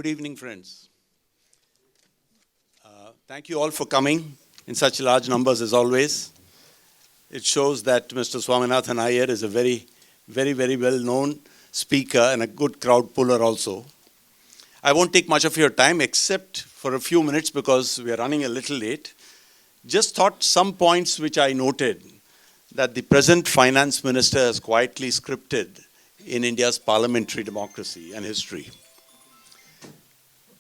evening, friends. Thank you all for coming in such large numbers as always. It shows that Mr. Swaminathan Iyer is a very well-known speaker and a good crowd puller also. I won't take much of your time except for a few minutes because we are running a little late. Just thought some points which I noted that the present finance minister has quietly scripted in India's parliamentary democracy and history.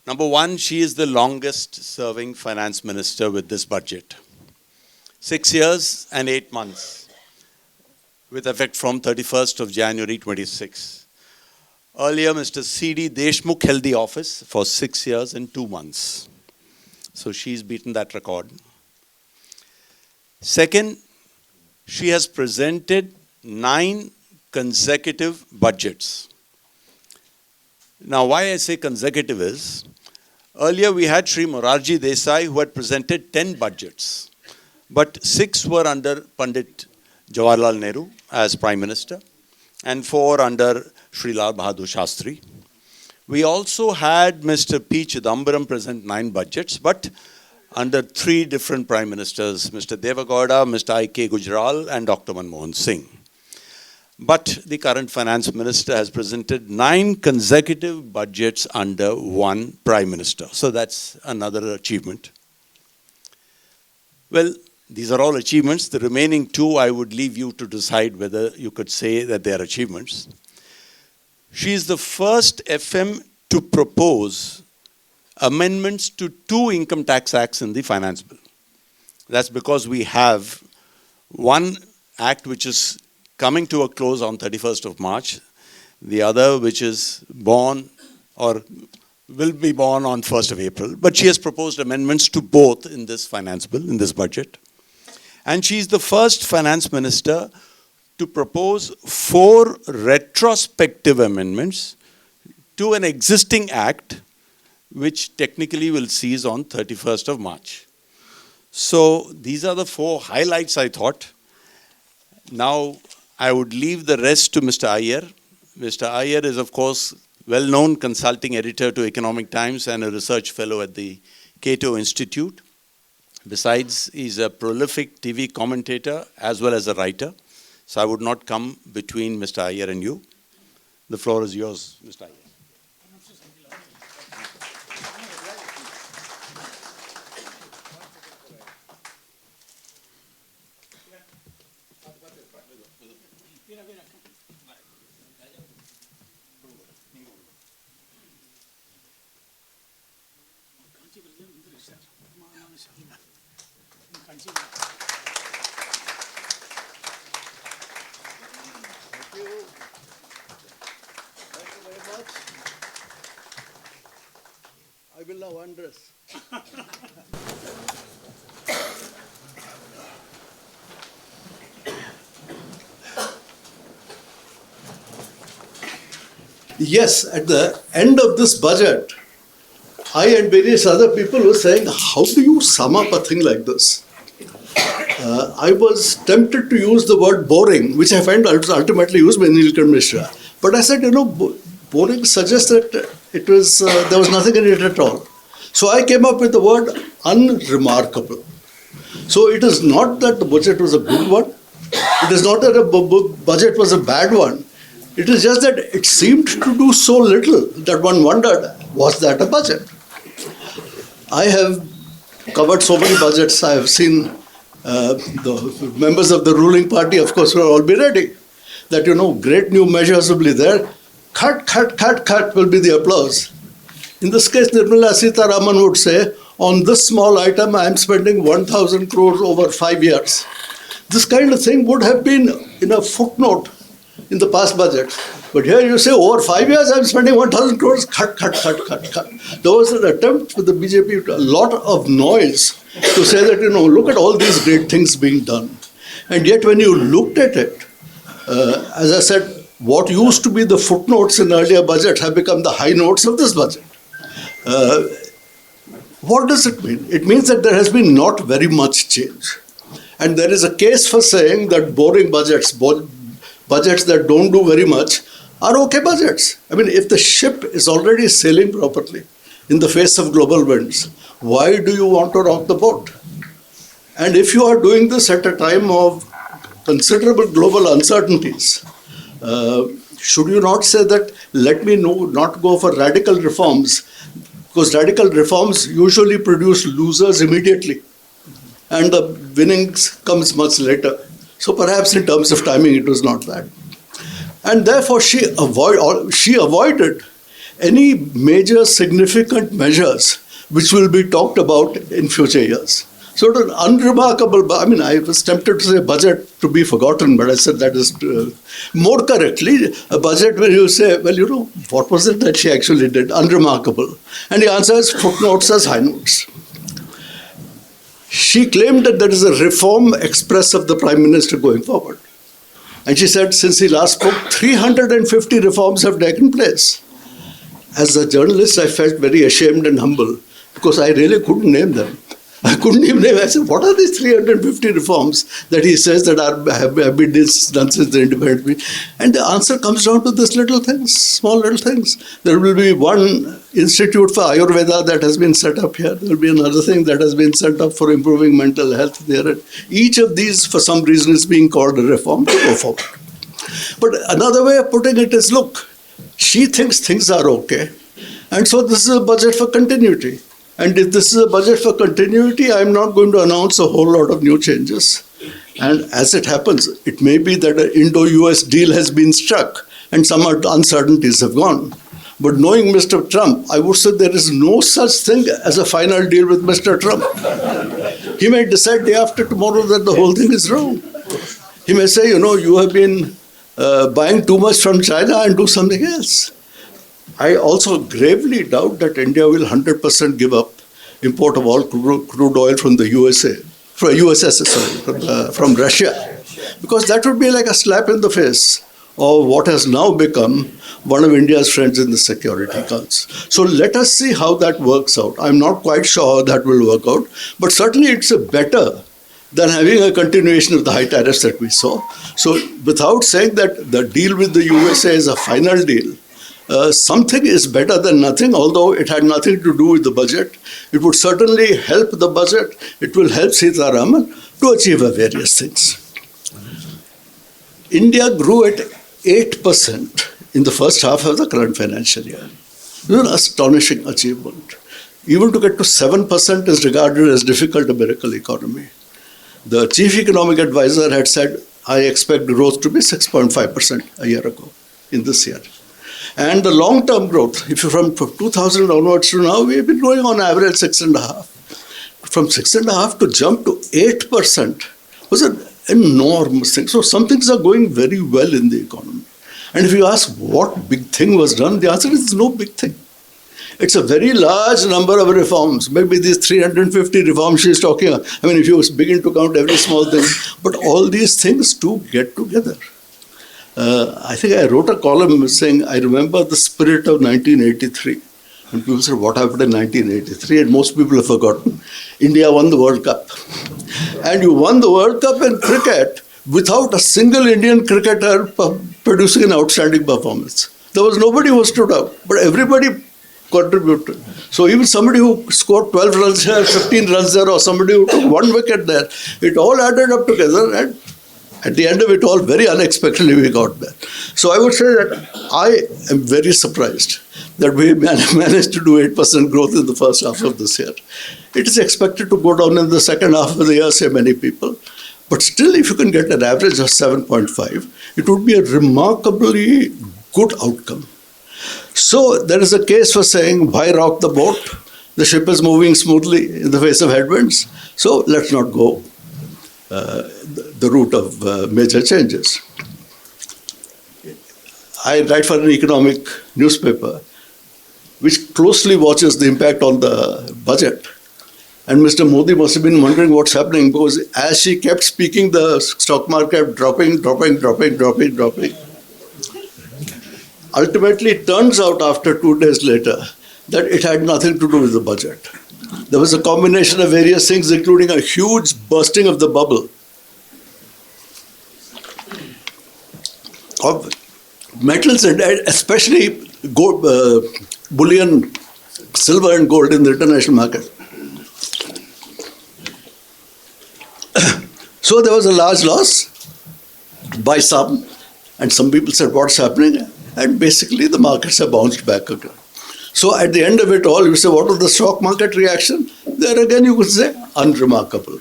Number one, she is the longest serving finance minister with this budget. 6 years and 8 months with effect from 31st of January 26. Earlier, Mr. C.D. Deshmukh held the office for 6 years and 2 months. So she's beaten that record. Second, she has presented 9 consecutive budgets. Now, why I say consecutive is, earlier we had Sri Morarji Desai who had presented 10 budgets, but 6 were under Pandit Jawaharlal Nehru as Prime Minister and 4 under Sri Lal Bahadur Shastri. We also had Mr. P. Chidambaram present 9 budgets, but under 3 different Prime Ministers, Mr. Deve Gowda, Mr. I.K. Gujral and Dr. Manmohan Singh. But the current finance minister has presented 9 consecutive budgets under one Prime Minister. So that's another achievement. Well, these are all achievements. The remaining 2, I would leave you to decide whether you could say that they are achievements. She is the first FM to propose amendments to 2 income tax acts in the finance bill. That's because we have one act which is coming to a close on 31st of March, the other which is born or will be born on 1st of April. But she has proposed amendments to both in this finance bill, in this budget. And she is the first finance minister to propose 4 retrospective amendments to an existing act which technically will cease on 31st of March. So these are the 4 highlights I thought. Now, I would leave the rest to Mr. Iyer. Mr. Iyer is, of course, well-known consulting editor to Economic Times and a research fellow at the Cato Institute. Besides, he's a prolific TV commentator as well as a writer. So I would not come between Mr. Iyer and you. The floor is yours, Mr. Iyer. I will now undress. Yes, at the end of this budget, I and various other people were saying, how do you sum up a thing like this? I was tempted to use the word boring, which I find ultimately used by Nilkant Mishra. But I said, boring suggests that there was nothing in it at all. So I came up with the word unremarkable. So it is not that the budget was a good one. It is not that the budget was a bad one. It is just that it seemed to do so little that one wondered, was that a budget? I have covered so many budgets. I have seen the members of the ruling party, of course, will all be ready. That, great new measures will be there. Cut will be the applause. In this case, Nirmala Sitharaman would say, on this small item, I am spending 1,000 crores over 5 years. This kind of thing would have been in a footnote in the past budget. But here you say, over 5 years, I am spending 1,000 crores, cut. There was an attempt with the BJP, a lot of noise to say that, look at all these great things being done. And yet when you looked at it, as I said, what used to be the footnotes in earlier budgets have become the high notes of this budget. What does it mean? It means that there has been not very much change. And there is a case for saying that boring budgets, budgets that don't do very much, are okay budgets. I mean, if the ship is already sailing properly, in the face of global winds. Why do you want to rock the boat? And if you are doing this at a time of considerable global uncertainties, should you not say that, let me not go for radical reforms, because radical reforms usually produce losers immediately, and the winnings comes much later. So perhaps in terms of timing, it was not that. And therefore, she avoided any major significant measures which will be talked about in future years. So an unremarkable, I mean, I was tempted to say budget to be forgotten, but I said that is more correctly, a budget where you say, well, what was it that she actually did? Unremarkable. And the answer is footnotes as high notes. She claimed that there is a reform express of the Prime Minister going forward. And she said, since he last spoke, 350 reforms have taken place. As a journalist, I felt very ashamed and humble because I really couldn't name them. I couldn't even name. I said, what are these 350 reforms that he says that have been done since the independence? And the answer comes down to these little things, small little things. There will be one institute for Ayurveda that has been set up here. There will be another thing that has been set up for improving mental health there. Each of these, for some reason, is being called a reform to go forward. But another way of putting it is, look, she thinks things are okay. And so this is a budget for continuity. And if this is a budget for continuity, I'm not going to announce a whole lot of new changes. And as it happens, it may be that an Indo-US deal has been struck and some uncertainties have gone. But knowing Mr. Trump, I would say there is no such thing as a final deal with Mr. Trump. He may decide day after tomorrow that the whole thing is wrong. He may say, you have been buying too much from China and do something else. I also gravely doubt that India will 100% give up import of all crude oil from the from Russia, because that would be like a slap in the face of what has now become one of India's friends in the Security Council. So let us see how that works out. I'm not quite sure how that will work out, but certainly it's better than having a continuation of the high tariffs that we saw. So without saying that the deal with the USA is a final deal, something is better than nothing, although it had nothing to do with the budget. It would certainly help the budget. It will help Sitaraman to achieve various things. India grew at 8% in the first half of the current financial year. This is an astonishing achievement. Even to get to 7% is regarded as difficult, a miracle economy. The chief economic advisor had said, I expect growth to be 6.5% a year ago in this year. And the long-term growth, if you from 2000 onwards to now, we have been growing on average 6.5%. From 6.5% to jump to 8% was an enormous thing. So some things are going very well in the economy. And if you ask what big thing was done, the answer is no big thing. It's a very large number of reforms. Maybe these 350 reforms she's talking about. I mean, if you begin to count every small thing, but all these things do get together. I think I wrote a column saying, I remember the spirit of 1983. And people said, what happened in 1983? And most people have forgotten. India won the World Cup. And you won the World Cup in cricket without a single Indian cricketer producing an outstanding performance. There was nobody who stood out, but everybody contributed. So even somebody who scored 12 runs here, 15 runs there, or somebody who took one wicket there, it all added up together, and at the end of it all, very unexpectedly, we got there. So I would say that I am very surprised that we managed to do 8% growth in the first half of this year. It is expected to go down in the second half of the year, say many people. But still, if you can get an average of 7.5, it would be a remarkably good outcome. So there is a case for saying, why rock the boat? The ship is moving smoothly in the face of headwinds. So let's not go the route of major changes. I write for an economic newspaper which closely watches the impact on the budget. And Mr. Modi must have been wondering what's happening, because as she kept speaking, the stock market dropping. Ultimately, it turns out after 2 days later that it had nothing to do with the budget. There was a combination of various things, including a huge bursting of the bubble of metals, and especially gold, bullion silver and gold in the international market. So there was a large loss by some, and some people said, what's happening? And basically the markets have bounced back again. So at the end of it all, you say, what was the stock market reaction? There again you could say, unremarkable.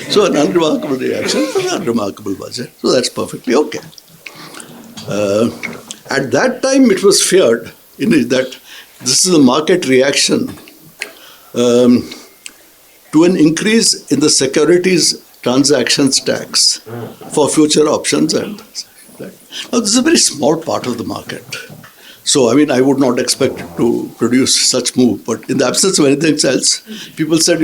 So an unremarkable reaction for an unremarkable budget. So that's perfectly okay. At that time, it was feared that this is a market reaction to an increase in the securities transactions tax for future options. And now, this is a very small part of the market. So, I mean, I would not expect it to produce such move. But in the absence of anything else, people said,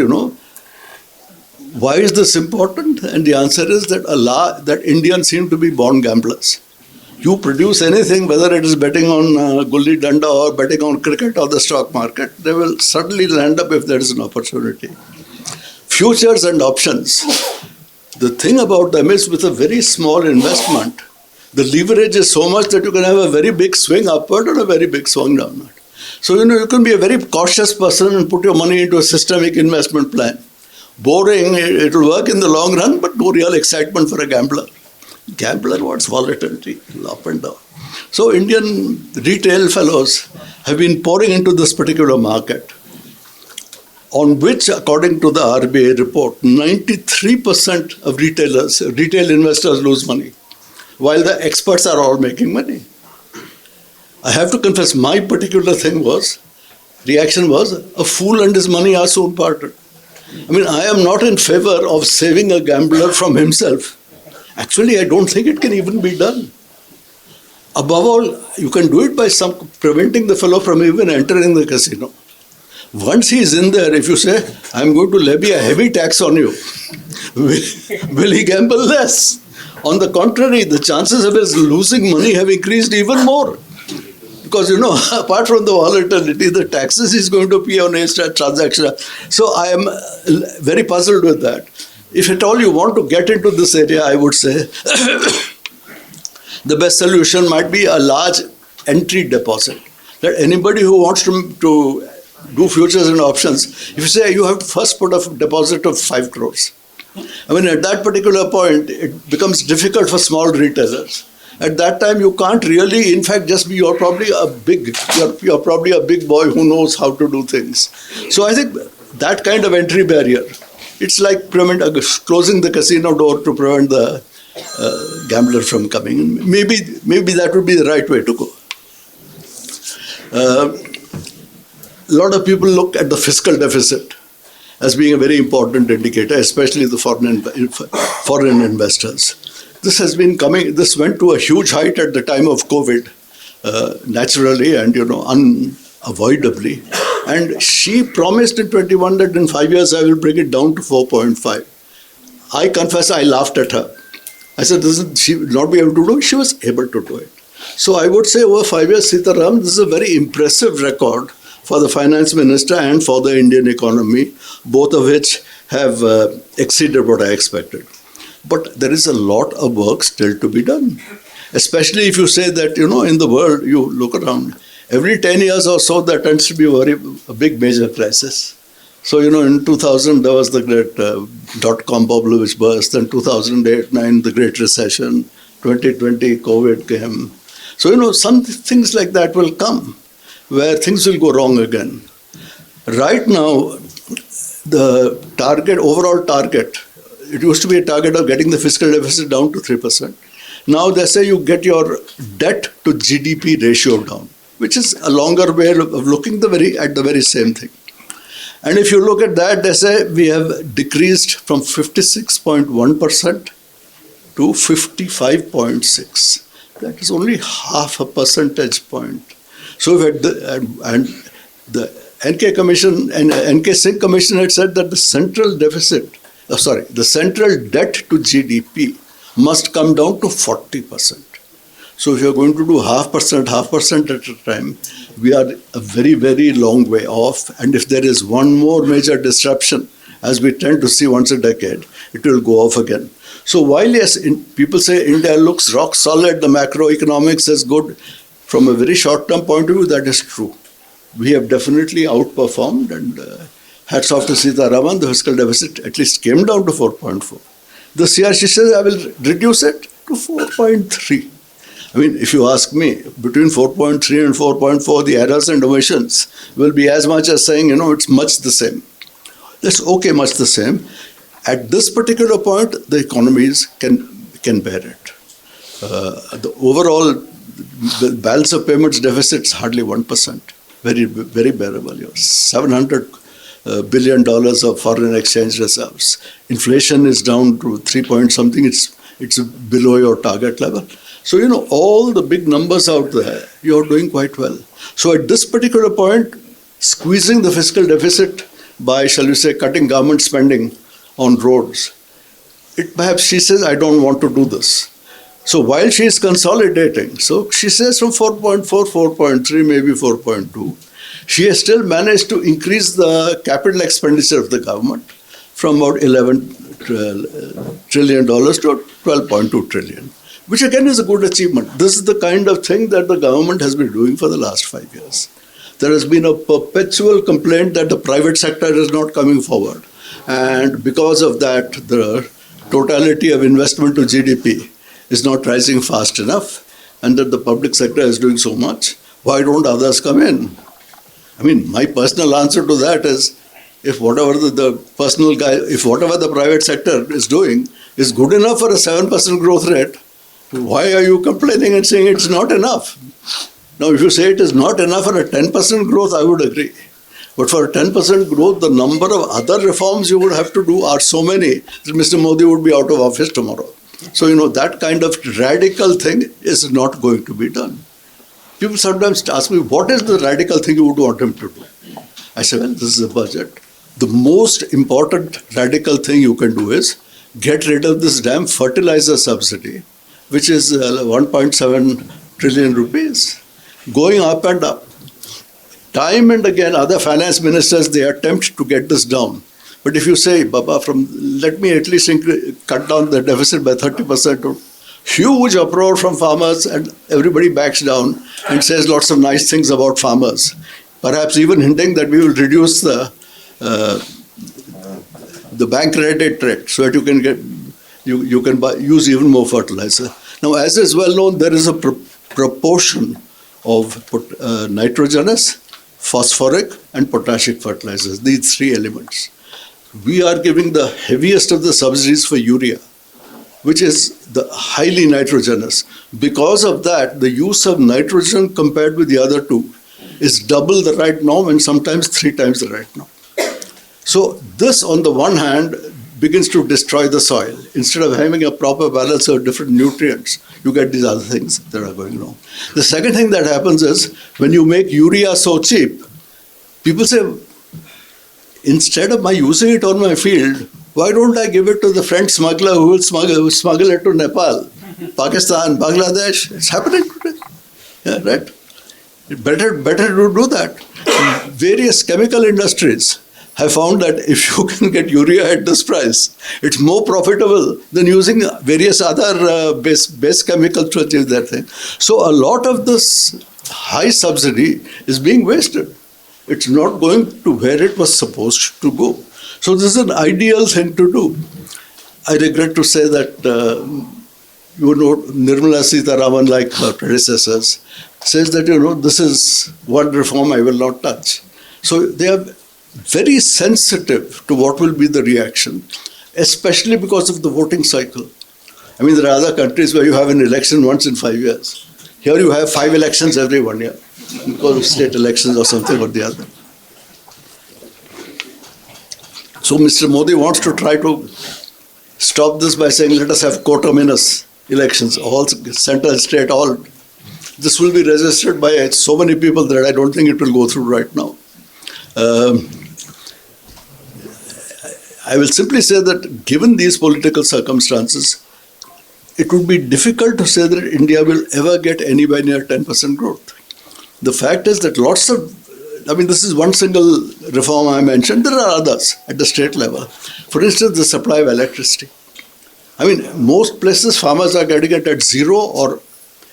why is this important? And the answer is that Indians seem to be born gamblers. You produce anything, whether it is betting on gulli danda or betting on cricket or the stock market, they will suddenly land up if there is an opportunity. Futures and options. The thing about them is with a very small investment, the leverage is so much that you can have a very big swing upward or a very big swing downward. So, you can be a very cautious person and put your money into a systemic investment plan. Boring, it will work in the long run, but no real excitement for a gambler. Gambler wants volatility, up and down. So Indian retail fellows have been pouring into this particular market, on which, according to the RBI report, 93% of retail investors lose money, while the experts are all making money. I have to confess, my particular reaction was, a fool and his money are soon parted. I mean, I am not in favor of saving a gambler from himself. Actually, I don't think it can even be done. Above all, you can do it by preventing the fellow from even entering the casino. Once he is in there, if you say, I'm going to levy a heavy tax on you, will he gamble less? On the contrary, the chances of his losing money have increased even more. Because, apart from the volatility, the taxes he's going to pay on each transaction. So I am very puzzled with that. If at all you want to get into this area, I would say the best solution might be a large entry deposit. That anybody who wants to do futures and options, if you say you have to first put a deposit of 5 crores. I mean, at that particular point, it becomes difficult for small retailers. At that time, you can't really, in fact, you're probably a big boy who knows how to do things. So I think that kind of entry barrier, it's like closing the casino door to prevent the gambler from coming in. Maybe that would be the right way to go. A lot of people look at the fiscal deficit as being a very important indicator, especially the foreign investors. This went to a huge height at the time of COVID, naturally and, unavoidably. And she promised in 21 that in 5 years I will bring it down to 4.5. I confess I laughed at her. I said, she will not be able to do it. She was able to do it. So I would say over 5 years, Sitaram, this is a very impressive record for the finance minister and for the Indian economy, both of which have exceeded what I expected. But there is a lot of work still to be done, especially if you say that, in the world, you look around, every 10 years or so, there tends to be a big major crisis. So, in 2000, there was the great dot-com bubble which burst, then 2008-9, the Great Recession, 2020, COVID came. So, some things like that will come, where things will go wrong again. Right now, the overall target, it used to be a target of getting the fiscal deficit down to 3%. Now they say you get your debt to GDP ratio down, which is a longer way of looking at the very same thing. And if you look at that, they say we have decreased from 56.1% to 55.6%. That is only half a percentage point. So the NK Commission and NK Singh Commission had said that the central debt to GDP must come down to 40%. So if you're going to do half percent at a time, we are a very, very long way off. And if there is one more major disruption, as we tend to see once a decade, it will go off again. So while yes, people say India looks rock solid, the macroeconomics is good, from a very short-term point of view, that is true. we have definitely outperformed, and hats off to Sitaraman, the fiscal deficit at least came down to 4.4. The CRC says I will reduce it to 4.3. I mean, if you ask me, between 4.3 and 4.4, the errors and omissions will be as much as saying, it's much the same. That's okay, much the same. At this particular point, the economies can bear it. The overall balance of payments deficit is hardly 1%. Very, very bearable. $700 billion of foreign exchange reserves. Inflation is down to 3 point something. It's below your target level. So, all the big numbers out there, you're doing quite well. So at this particular point, squeezing the fiscal deficit by, shall we say, cutting government spending on roads, perhaps she says, I don't want to do this. So while she is consolidating, so she says from 4.4, 4.3, maybe 4.2, she has still managed to increase the capital expenditure of the government from about $11 trillion to $12.2 trillion, which again is a good achievement. This is the kind of thing that the government has been doing for the last 5 years. There has been a perpetual complaint that the private sector is not coming forward. And because of that, the totality of investment to GDP is not rising fast enough, and that the public sector is doing so much. Why don't others come in? I mean, my personal answer to that is, if whatever the private sector is doing is good enough for a 7% growth rate, why are you complaining and saying it's not enough? Now, if you say it is not enough for a 10% growth, I would agree. But for a 10% growth, the number of other reforms you would have to do are so many that Mr. Modi would be out of office tomorrow. So, that kind of radical thing is not going to be done. People sometimes ask me, what is the radical thing you would want him to do? I say, well, this is a budget. The most important radical thing you can do is get rid of this damn fertilizer subsidy, which is 1.7 trillion rupees, going up and up. Time and again, other finance ministers, they attempt to get this down. But if you say, Baba, let me at least cut down the deficit by 30%, huge uproar from farmers, and everybody backs down and says lots of nice things about farmers. Perhaps even hinting that we will reduce the bank credit rate so that you can use even more fertilizer. Now, as is well known, there is a proportion of nitrogenous, phosphoric, and potassic fertilizers, these three elements. We are giving the heaviest of the subsidies for urea, which is the highly nitrogenous. Because of that, the use of nitrogen compared with the other two is double the right norm and sometimes 3 times the right norm. So this, on the one hand, begins to destroy the soil. Instead of having a proper balance of different nutrients, you get these other things that are going wrong. The second thing that happens is, when you make urea so cheap, people say, instead of my using it on my field, why don't I give it to the French smuggler who will smuggle it to Nepal, Pakistan, Bangladesh? It's happening today. Yeah, right? Better to do that. Various chemical industries have found that if you can get urea at this price, it's more profitable than using various other base chemicals to achieve that thing. So a lot of this high subsidy is being wasted. It's not going to where it was supposed to go. So this is an ideal thing to do. I regret to say that, Nirmala Sitaraman, like her predecessors, says that, this is one reform I will not touch. So they are very sensitive to what will be the reaction, especially because of the voting cycle. I mean, there are other countries where you have an election once in 5 years. Here you have 5 elections every 1 year because of state elections or something or the other. So Mr. Modi wants to try to stop this by saying, let us have coterminous elections, all central, state, all. This will be resisted by so many people that I don't think it will go through right now. I will simply say that given these political circumstances, it would be difficult to say that India will ever get anywhere near 10% growth. The fact is that this is one single reform I mentioned. There are others at the state level. For instance, the supply of electricity. Most places farmers are getting it at zero,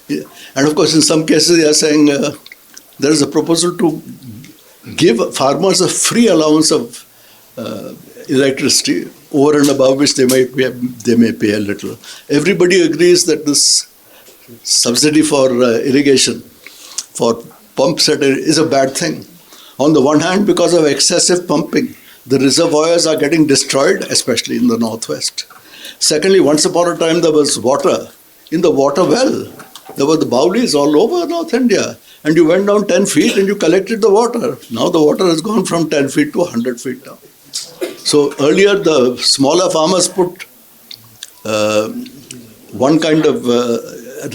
and of course in some cases they are saying there is a proposal to give farmers a free allowance of electricity over and above which they may pay a little. Everybody agrees that this subsidy for irrigation, for pumps is a bad thing. On the one hand, because of excessive pumping, the reservoirs are getting destroyed, especially in the northwest. Secondly, once upon a time there was water in the water well. There were the bowlies all over North India, and you went down 10 feet and you collected the water. Now the water has gone from 10 feet to 100 feet down. So earlier the smaller farmers put one kind of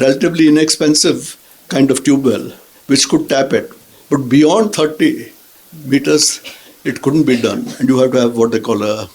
relatively inexpensive kind of tube well, which could tap it. But beyond 30 meters, it couldn't be done. And you have to have what they call the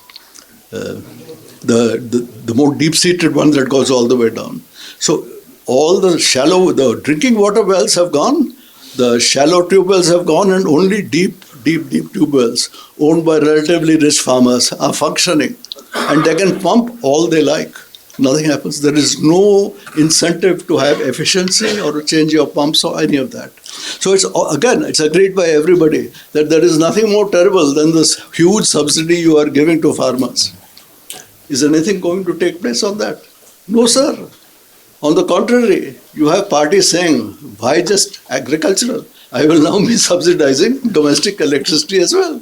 more deep-seated one that goes all the way down. So all the drinking water wells have gone, the shallow tube wells have gone, and only deep tube wells owned by relatively rich farmers are functioning. And they can pump all they like. Nothing happens. There is no incentive to have efficiency or to change your pumps or any of that. So it's agreed by everybody that there is nothing more terrible than this huge subsidy you are giving to farmers. Is anything going to take place on that? No, sir. On the contrary, you have parties saying, why just agricultural? I will now be subsidizing domestic electricity as well.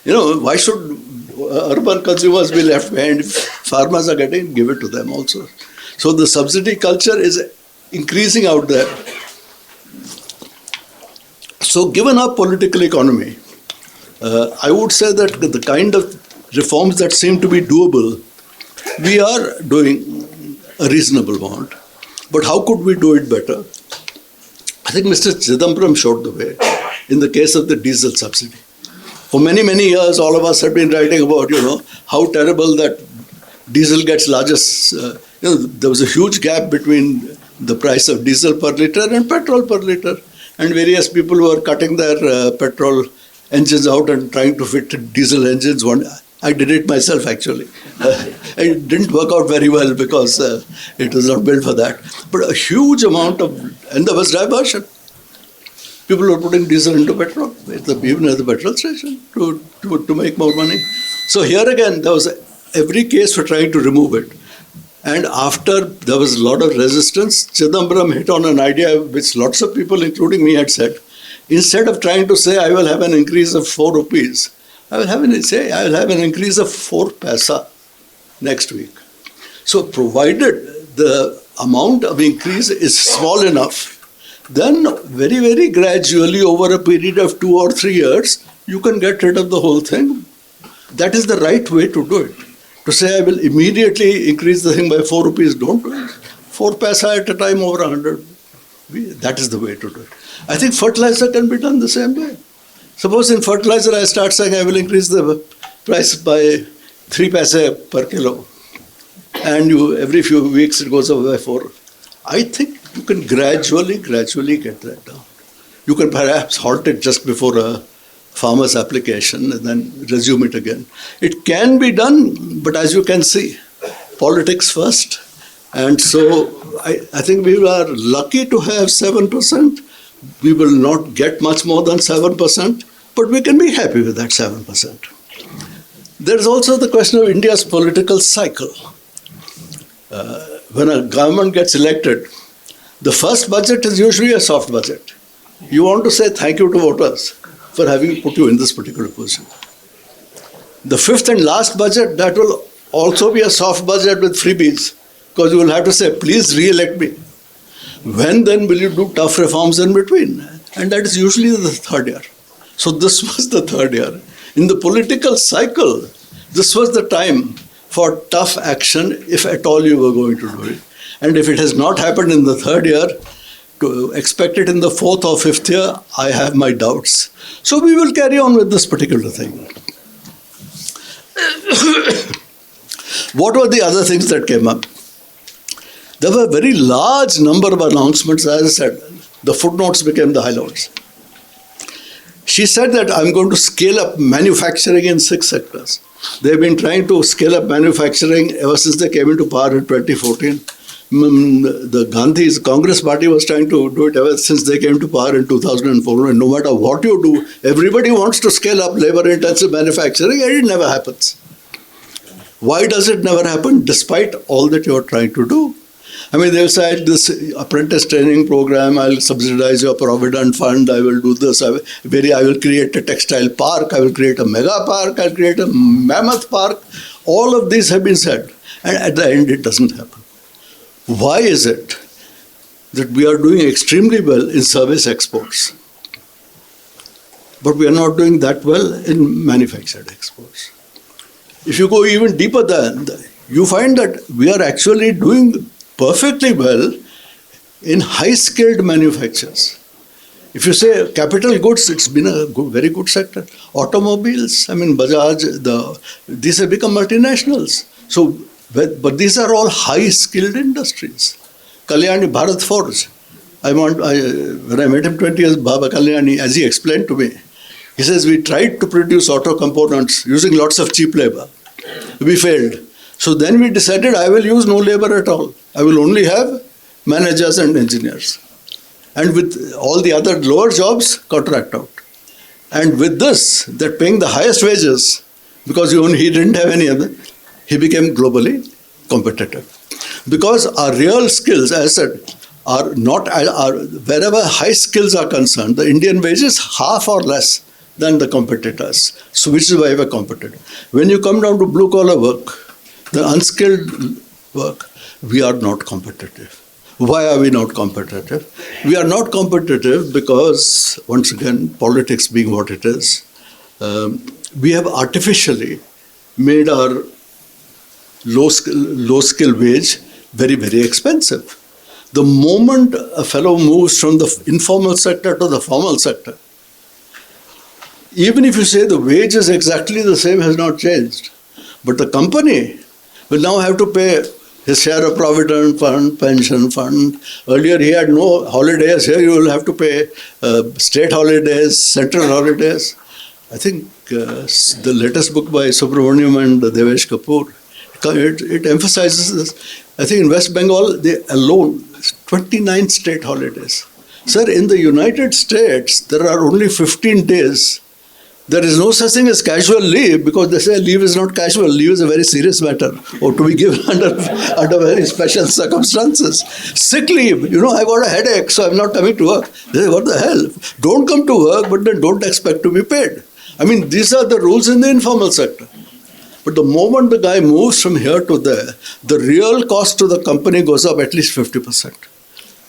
Why should urban consumers be left behind? If farmers are getting, give it to them also. So the subsidy culture is increasing out there. So given our political economy, I would say that the kind of reforms that seem to be doable, we are doing a reasonable amount. But how could we do it better? I think Mr. Chidambaram showed the way in the case of the diesel subsidy. For many, many years, all of us have been writing about, how terrible that diesel gets largest. There was a huge gap between the price of diesel per litre and petrol per litre. And various people were cutting their petrol engines out and trying to fit diesel engines. I did it myself, actually. It didn't work out very well because it was not built for that. But a huge amount and there was diversion. People were putting diesel into petrol, even at the petrol station, to make more money. So here again, there was every case for trying to remove it. And after there was a lot of resistance, Chidambaram hit on an idea which lots of people, including me, had said. Instead of trying to say, I will have an increase of 4 rupees, I will have an increase of 4 paisa next week. So provided the amount of increase is small enough, then very, very gradually over a period of 2 or 3 years, you can get rid of the whole thing. That is the right way to do it. To say I will immediately increase the thing by 4 rupees, don't do it. 4 paisa at a time over 100. That is the way to do it. I think fertilizer can be done the same way. Suppose in fertilizer I start saying I will increase the price by 3 paise per kilo, and every few weeks it goes up by 4. I think you can gradually get that down. You can perhaps halt it just before a farmer's application and then resume it again. It can be done, but as you can see, politics first. And so I think we are lucky to have 7%. We will not get much more than 7%, but we can be happy with that 7%. There is also the question of India's political cycle. When a government gets elected, the first budget is usually a soft budget. You want to say thank you to voters for having put you in this particular position. The fifth and last budget, that will also be a soft budget with freebies, because you will have to say, please re-elect me. When then will you do tough reforms in between? And that is usually the third year. So this was the third year. In the political cycle, this was the time for tough action, if at all you were going to do it. And if it has not happened in the third year, to expect it in the fourth or fifth year, I have my doubts. So we will carry on with this particular thing. What were the other things that came up? There were a very large number of announcements. As I said, the footnotes became the highlights. She said that I'm going to scale up manufacturing in 6 sectors. They've been trying to scale up manufacturing ever since they came into power in 2014. The Gandhi's Congress party was trying to do it ever since they came to power in 2004. And no matter what you do, everybody wants to scale up labor-intensive manufacturing, and it never happens. Why does it never happen despite all that you're trying to do? I mean, they'll say this apprentice training program, I'll subsidize your provident fund, I will do this, I will create a textile park, I will create a mega park, I'll create a mammoth park. All of these have been said. And at the end, it doesn't happen. Why is it that we are doing extremely well in service exports, but we are not doing that well in manufactured exports? If you go even deeper than that, you find that we are actually doing perfectly well in high-skilled manufactures. If you say capital goods, it's been a very good sector. Automobiles, I mean Bajaj, these have become multinationals. So, but these are all high-skilled industries. Kalyani, Bharat Forge. When I met him 20 years, Baba Kalyani, as he explained to me, he says, we tried to produce auto components using lots of cheap labor. We failed. So then we decided I will use no labor at all. I will only have managers and engineers. And with all the other lower jobs, contract out. And with this, that paying the highest wages, because he didn't have any other, he became globally competitive. Because our real skills, as I said, are not, wherever high skills are concerned, the Indian wage is half or less than the competitors. So which is why we're competitive. When you come down to blue collar work, the unskilled work, we are not competitive. Why are we not competitive? We are not competitive because, once again, politics being what it is, we have artificially made our low skill wage very, very expensive. The moment a fellow moves from the informal sector to the formal sector, even if you say the wage is exactly the same, has not changed, but the company will now have to pay his share of provident fund, pension fund. Earlier he had no holidays. Here you will have to pay state holidays, central holidays. I think the latest book by Subramaniam and Devesh Kapoor, it emphasizes this. I think in West Bengal, they alone, 29 state holidays. Sir, in the United States, there are only 15 days. There is no such thing as casual leave because they say leave is not casual. Leave is a very serious matter or to be given under very special circumstances. Sick leave, I got a headache, so I'm not coming to work. They say, what the hell? Don't come to work, but then don't expect to be paid. I mean, these are the rules in the informal sector. But the moment the guy moves from here to there, the real cost to the company goes up at least 50%.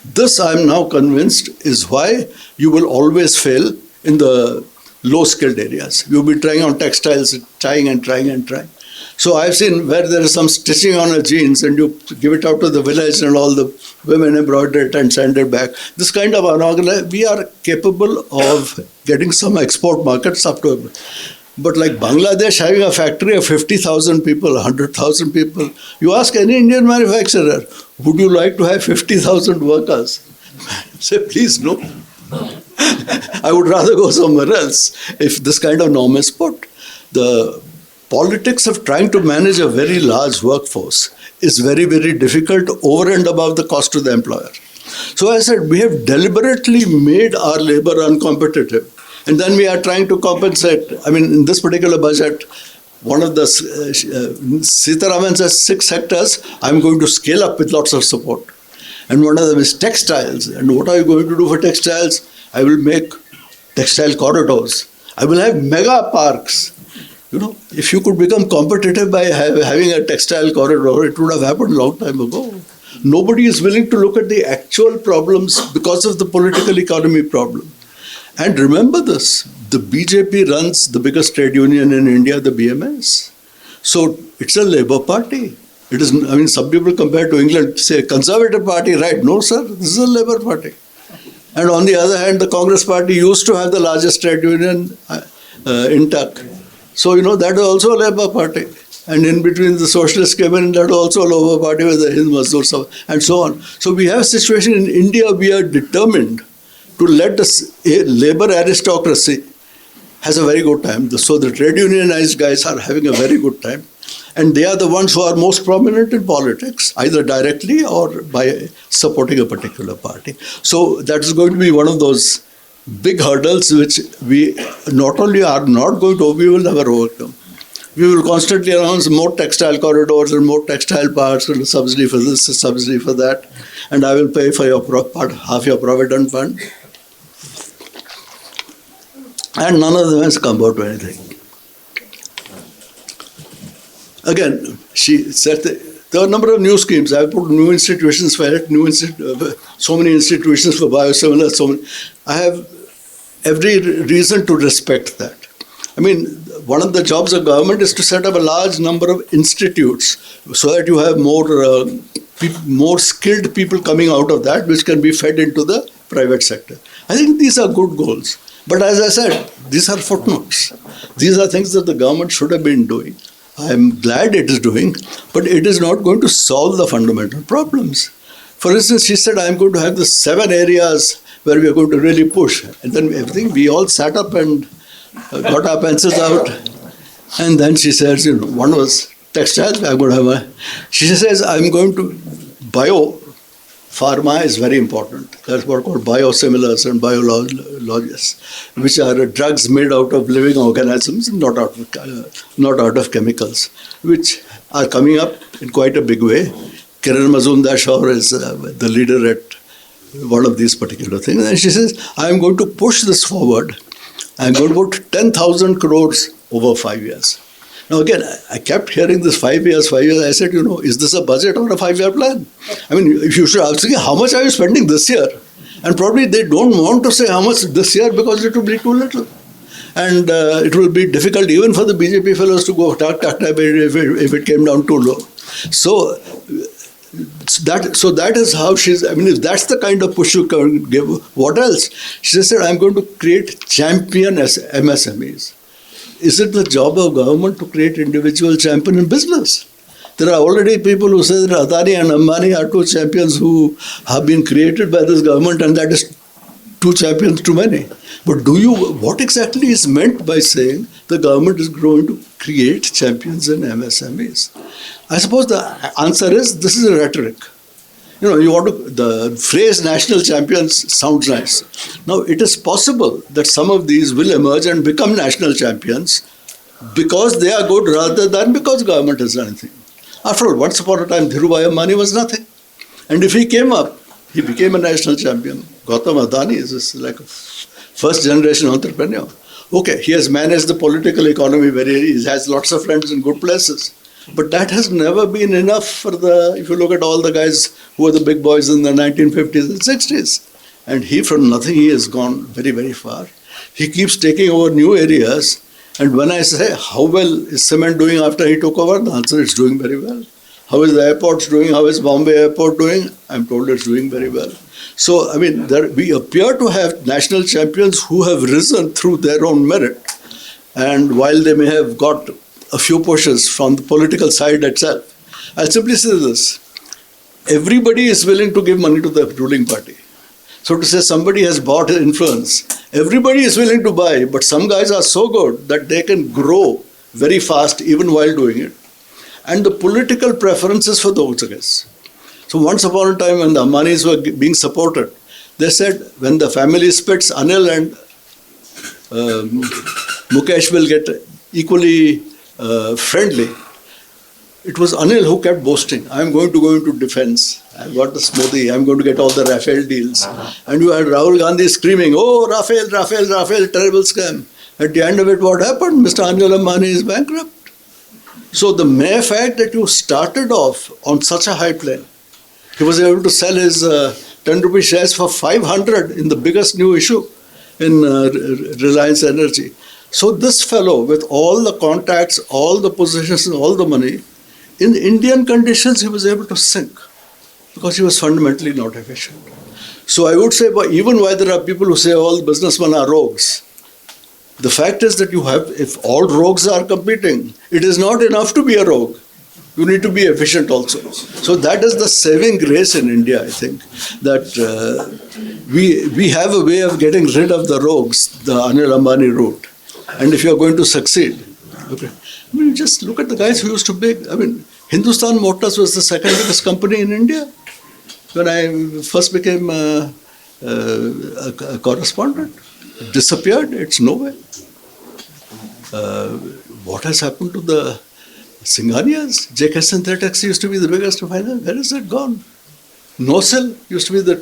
This, I'm now convinced, is why you will always fail in the low-skilled areas. You'll be trying on textiles, trying. So I've seen where there is some stitching on a jeans and you give it out to the village and all the women embroider it and send it back. This kind of unorganized, we are capable of getting some export markets up to it. But like Bangladesh having a factory of 50,000 people, 100,000 people, you ask any Indian manufacturer, would you like to have 50,000 workers? Say, please, no. I would rather go somewhere else if this kind of norm is put. The politics of trying to manage a very large workforce is very, very difficult over and above the cost to the employer. So I said, we have deliberately made our labor uncompetitive. And then we are trying to compensate. I mean, in this particular budget, one of the Sitaraman says 6 sectors, I'm going to scale up with lots of support. And one of them is textiles. And what are you going to do for textiles? I will make textile corridors. I will have mega parks. If you could become competitive by having a textile corridor, it would have happened a long time ago. Nobody is willing to look at the actual problems because of the political economy problem. And remember this, the BJP runs the biggest trade union in India, the BMS. So it's a Labour party. It is, some people compared to England say Conservative party, right? No, sir, this is a Labour party. And on the other hand, the Congress party used to have the largest trade union intact. So, that was also a Labour party. And in between the socialists came in, that was also a Labour party with the Hind Mazdoor and so on. So we have a situation in India, we are determined to let the labor aristocracy has a very good time. So the trade unionized guys are having a very good time. And they are the ones who are most prominent in politics, either directly or by supporting a particular party. So that is going to be one of those big hurdles which we not only are not going to, we will never overcome. We will constantly announce more textile corridors and more textile parks and a subsidy for this, a subsidy for that, and I will pay for your half your provident fund. And none of them has come out to anything. Again, she said there are a number of new schemes. I put new institutions for it, so many institutions for biosimilars. I have every reason to respect that. I mean, one of the jobs of government is to set up a large number of institutes so that you have more skilled people coming out of that, which can be fed into the private sector. I think these are good goals. But as I said, these are footnotes. These are things that the government should have been doing. I am glad it is doing, but it is not going to solve the fundamental problems. For instance, she said, I'm going to have the 7 areas where we are going to really push. And then everything, we all sat up and got our pencils out. And then she says, one was textiles. I'm going to have she says, I'm going to pharma is very important. That's what are called biosimilars and biologics, which are drugs made out of living organisms, not out of chemicals, which are coming up in quite a big way. Kiran Mazumdar-Shaw is the leader at one of these particular things. And she says, I'm going to push this forward. I'm going to put 10,000 crores over 5 years. Now again, I kept hearing this 5 years. I said, is this a budget or a 5-year plan? I mean, if you should ask, how much are you spending this year? And probably they don't want to say how much this year because it will be too little. And it will be difficult even for the BJP fellows to go if it came down too low. So that is how she's, I mean, if that's the kind of push you can give, what else? She said, I'm going to create champion MSMEs. Is it the job of government to create individual champion in business? There are already people who say that Adani and Ambani are 2 champions who have been created by this government, and that is 2 champions too many. But what exactly is meant by saying the government is going to create champions in MSMEs? I suppose the answer is this is a rhetoric. The phrase national champions sounds nice. Now, it is possible that some of these will emerge and become national champions because they are good rather than because government has done anything. After all, once upon a time, Dhirubhai Ambani was nothing. And if he came up, he became a national champion. Gautam Adani is like a first generation entrepreneur. Okay, he has managed the political economy he has lots of friends in good places. But that has never been enough for if you look at all the guys who were the big boys in the 1950s and 60s. And from nothing, he has gone very, very far. He keeps taking over new areas. And when I say, how well is cement doing after he took over? The answer is doing very well. How is the airports doing? How is Bombay Airport doing? I'm told it's doing very well. So, I mean, we appear to have national champions who have risen through their own merit. And while they may have got a few pushes from the political side itself, I'll simply say this. Everybody is willing to give money to the ruling party. So to say somebody has bought influence, everybody is willing to buy, but some guys are so good that they can grow very fast even while doing it. And the political preferences for those guys. So once upon a time when the Ambanis were being supported, they said when the family splits, Anil and Mukesh will get equally friendly. It was Anil who kept boasting, I'm going to go into defense. I've got the smoothie, I'm going to get all the Rafale deals. And you had Rahul Gandhi screaming, oh, Rafale, terrible scam. At the end of it, what happened? Mr. Anil Ambani is bankrupt. So the mere fact that you started off on such a high plane, he was able to sell his 10 rupee shares for 500 in the biggest new issue in Reliance Energy. So this fellow, with all the contacts, all the positions, and all the money, in Indian conditions, he was able to sink because he was fundamentally not efficient. So I would say, even while there are people who say all businessmen are rogues, the fact is that if all rogues are competing, it is not enough to be a rogue. You need to be efficient also. So that is the saving grace in India, I think, that we have a way of getting rid of the rogues, the Anil Ambani route. And if you are going to succeed, Okay. I mean, just look at the guys who used to make. I mean, Hindustan Motors was the second biggest company in India when I first became a correspondent. It disappeared. It's nowhere. What has happened to the Singhanias? JK Synthetics used to be the biggest refiner. Where is it gone? Nosil used to be the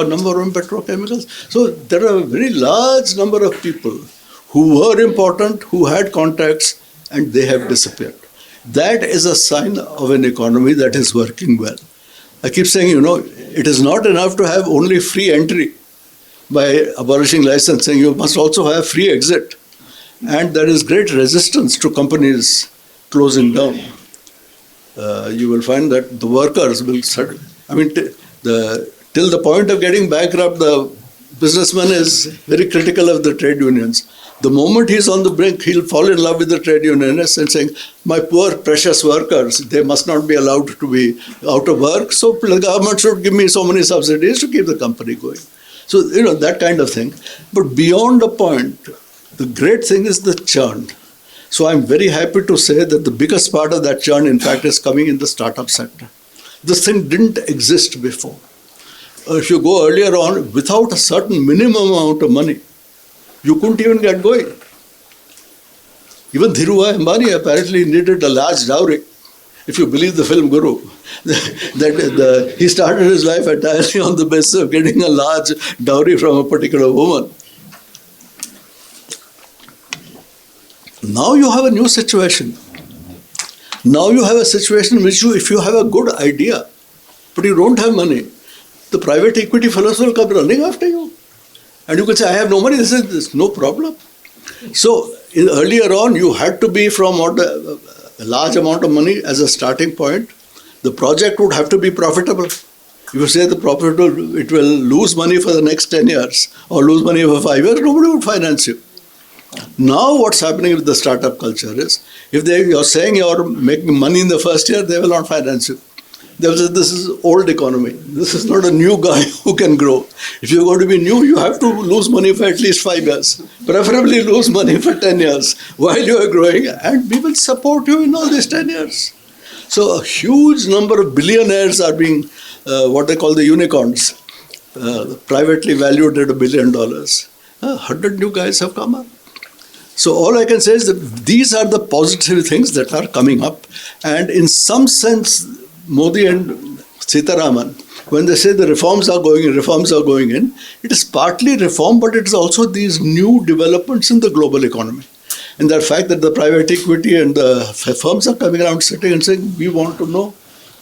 number one petrochemicals. So there are a very large number of people who were important, who had contacts, and they have disappeared. That is a sign of an economy that is working well. I keep saying, it is not enough to have only free entry by abolishing licensing. You must also have free exit. And there is great resistance to companies closing down. You will find that the workers will settle. I mean, till the point of getting bankrupt, the businessman is very critical of the trade unions. The moment he's on the brink, he'll fall in love with the trade unionists and saying, my poor precious workers, they must not be allowed to be out of work, so the government should give me so many subsidies to keep the company going. So, that kind of thing. But beyond a point, the great thing is the churn. So I'm very happy to say that the biggest part of that churn, in fact, is coming in the startup sector. This thing didn't exist before. If you go earlier on, without a certain minimum amount of money, you couldn't even get going. Even Dhirubhai Ambani apparently needed a large dowry, if you believe the film Guru. He started his life entirely on the basis of getting a large dowry from a particular woman. Now you have a new situation. Now you have a situation in which if you have a good idea, but you don't have money, the private equity fellows will come running after you. And you can say, I have no money. This is no problem. So earlier on, you had to be from a large amount of money as a starting point. The project would have to be profitable. If you say it will lose money for the next 10 years or lose money for 5 years, nobody would finance you. Now what's happening with the startup culture is, if you're saying you're making money in the first year, they will not finance you. They will say, this is old economy. This is not a new guy who can grow. If you're going to be new, you have to lose money for at least 5 years. Preferably lose money for 10 years while you are growing, and we will support you in all these 10 years. So a huge number of billionaires are being, what they call the unicorns, privately valued at $1 billion. 100 new guys have come up. So all I can say is that these are the positive things that are coming up. And in some sense, Modi and Sitaraman, when they say the reforms are going in, it is partly reform, but it is also these new developments in the global economy. And the fact that the private equity and the firms are coming around sitting and saying, we want to know,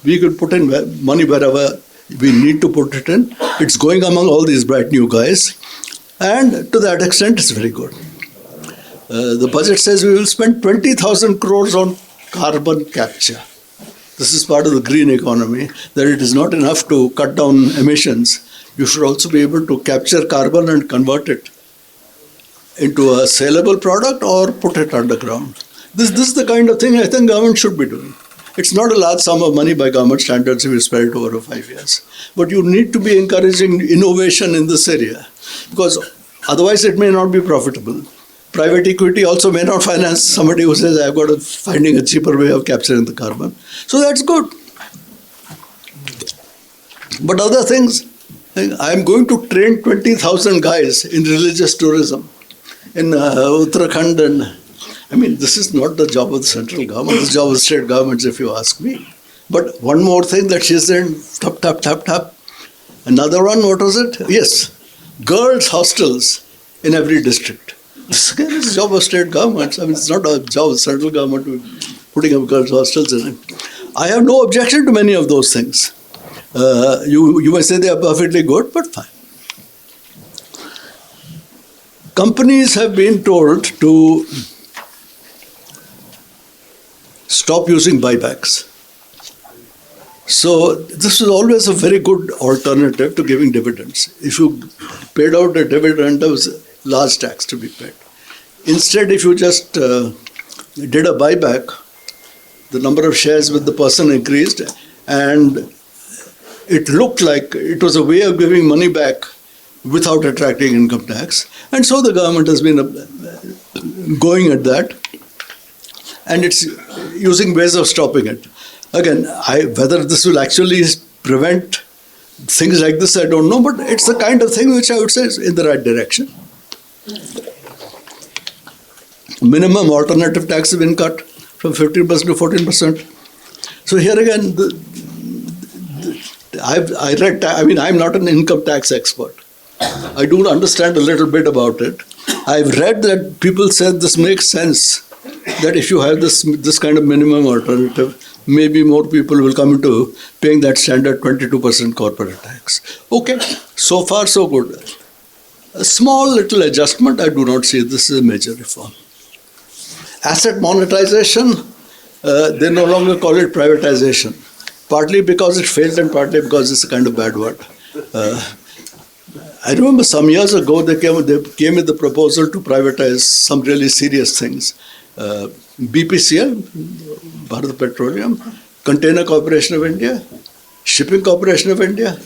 we could put in money wherever we need to put it in. It's going among all these bright new guys. And to that extent, it's very good. The budget says we will spend 20,000 crores on carbon capture. This is part of the green economy, that it is not enough to cut down emissions. You should also be able to capture carbon and convert it into a saleable product or put it underground. This is the kind of thing I think government should be doing. It's not a large sum of money by government standards if you spread it over 5 years. But you need to be encouraging innovation in this area, because otherwise it may not be profitable. Private equity also may not finance somebody who says, I've got finding a cheaper way of capturing the carbon. So that's good. But other things, I'm going to train 20,000 guys in religious tourism in Uttarakhand. And I mean, this is not the job of the central government, it's the job of the state governments, if you ask me. But one more thing that she said, tap. Another one, what was it? Yes, girls' hostels in every district. This again is the job of state governments. I mean, it's not a job of the central government putting up girls' hostels in it. I have no objection to many of those things. You may say they are perfectly good, but fine. Companies have been told to stop using buybacks. So this is always a very good alternative to giving dividends. If you paid out a dividend, there was a large tax to be paid. Instead, if you just did a buyback, the number of shares with the person increased, and it looked like it was a way of giving money back without attracting income tax. And so the government has been going at that. and it's using ways of stopping it. Again, whether this will actually prevent things like this, I don't know, but it's the kind of thing which I would say is in the right direction. Minimum alternative tax has been cut from 15% to 14%. So here again, I'm not an income tax expert. I do understand a little bit about it. I've read that people said this makes sense, that if you have this kind of minimum alternative, maybe more people will come into paying that standard 22% corporate tax. Okay, so far so good. A small little adjustment, I do not see this is a major reform. Asset monetization, they no longer call it privatization, partly because it failed and partly because it's a kind of bad word. I remember some years ago they came with the proposal to privatize some really serious things. BPCL, Bharat Petroleum, Container Corporation of India, Shipping Corporation of India.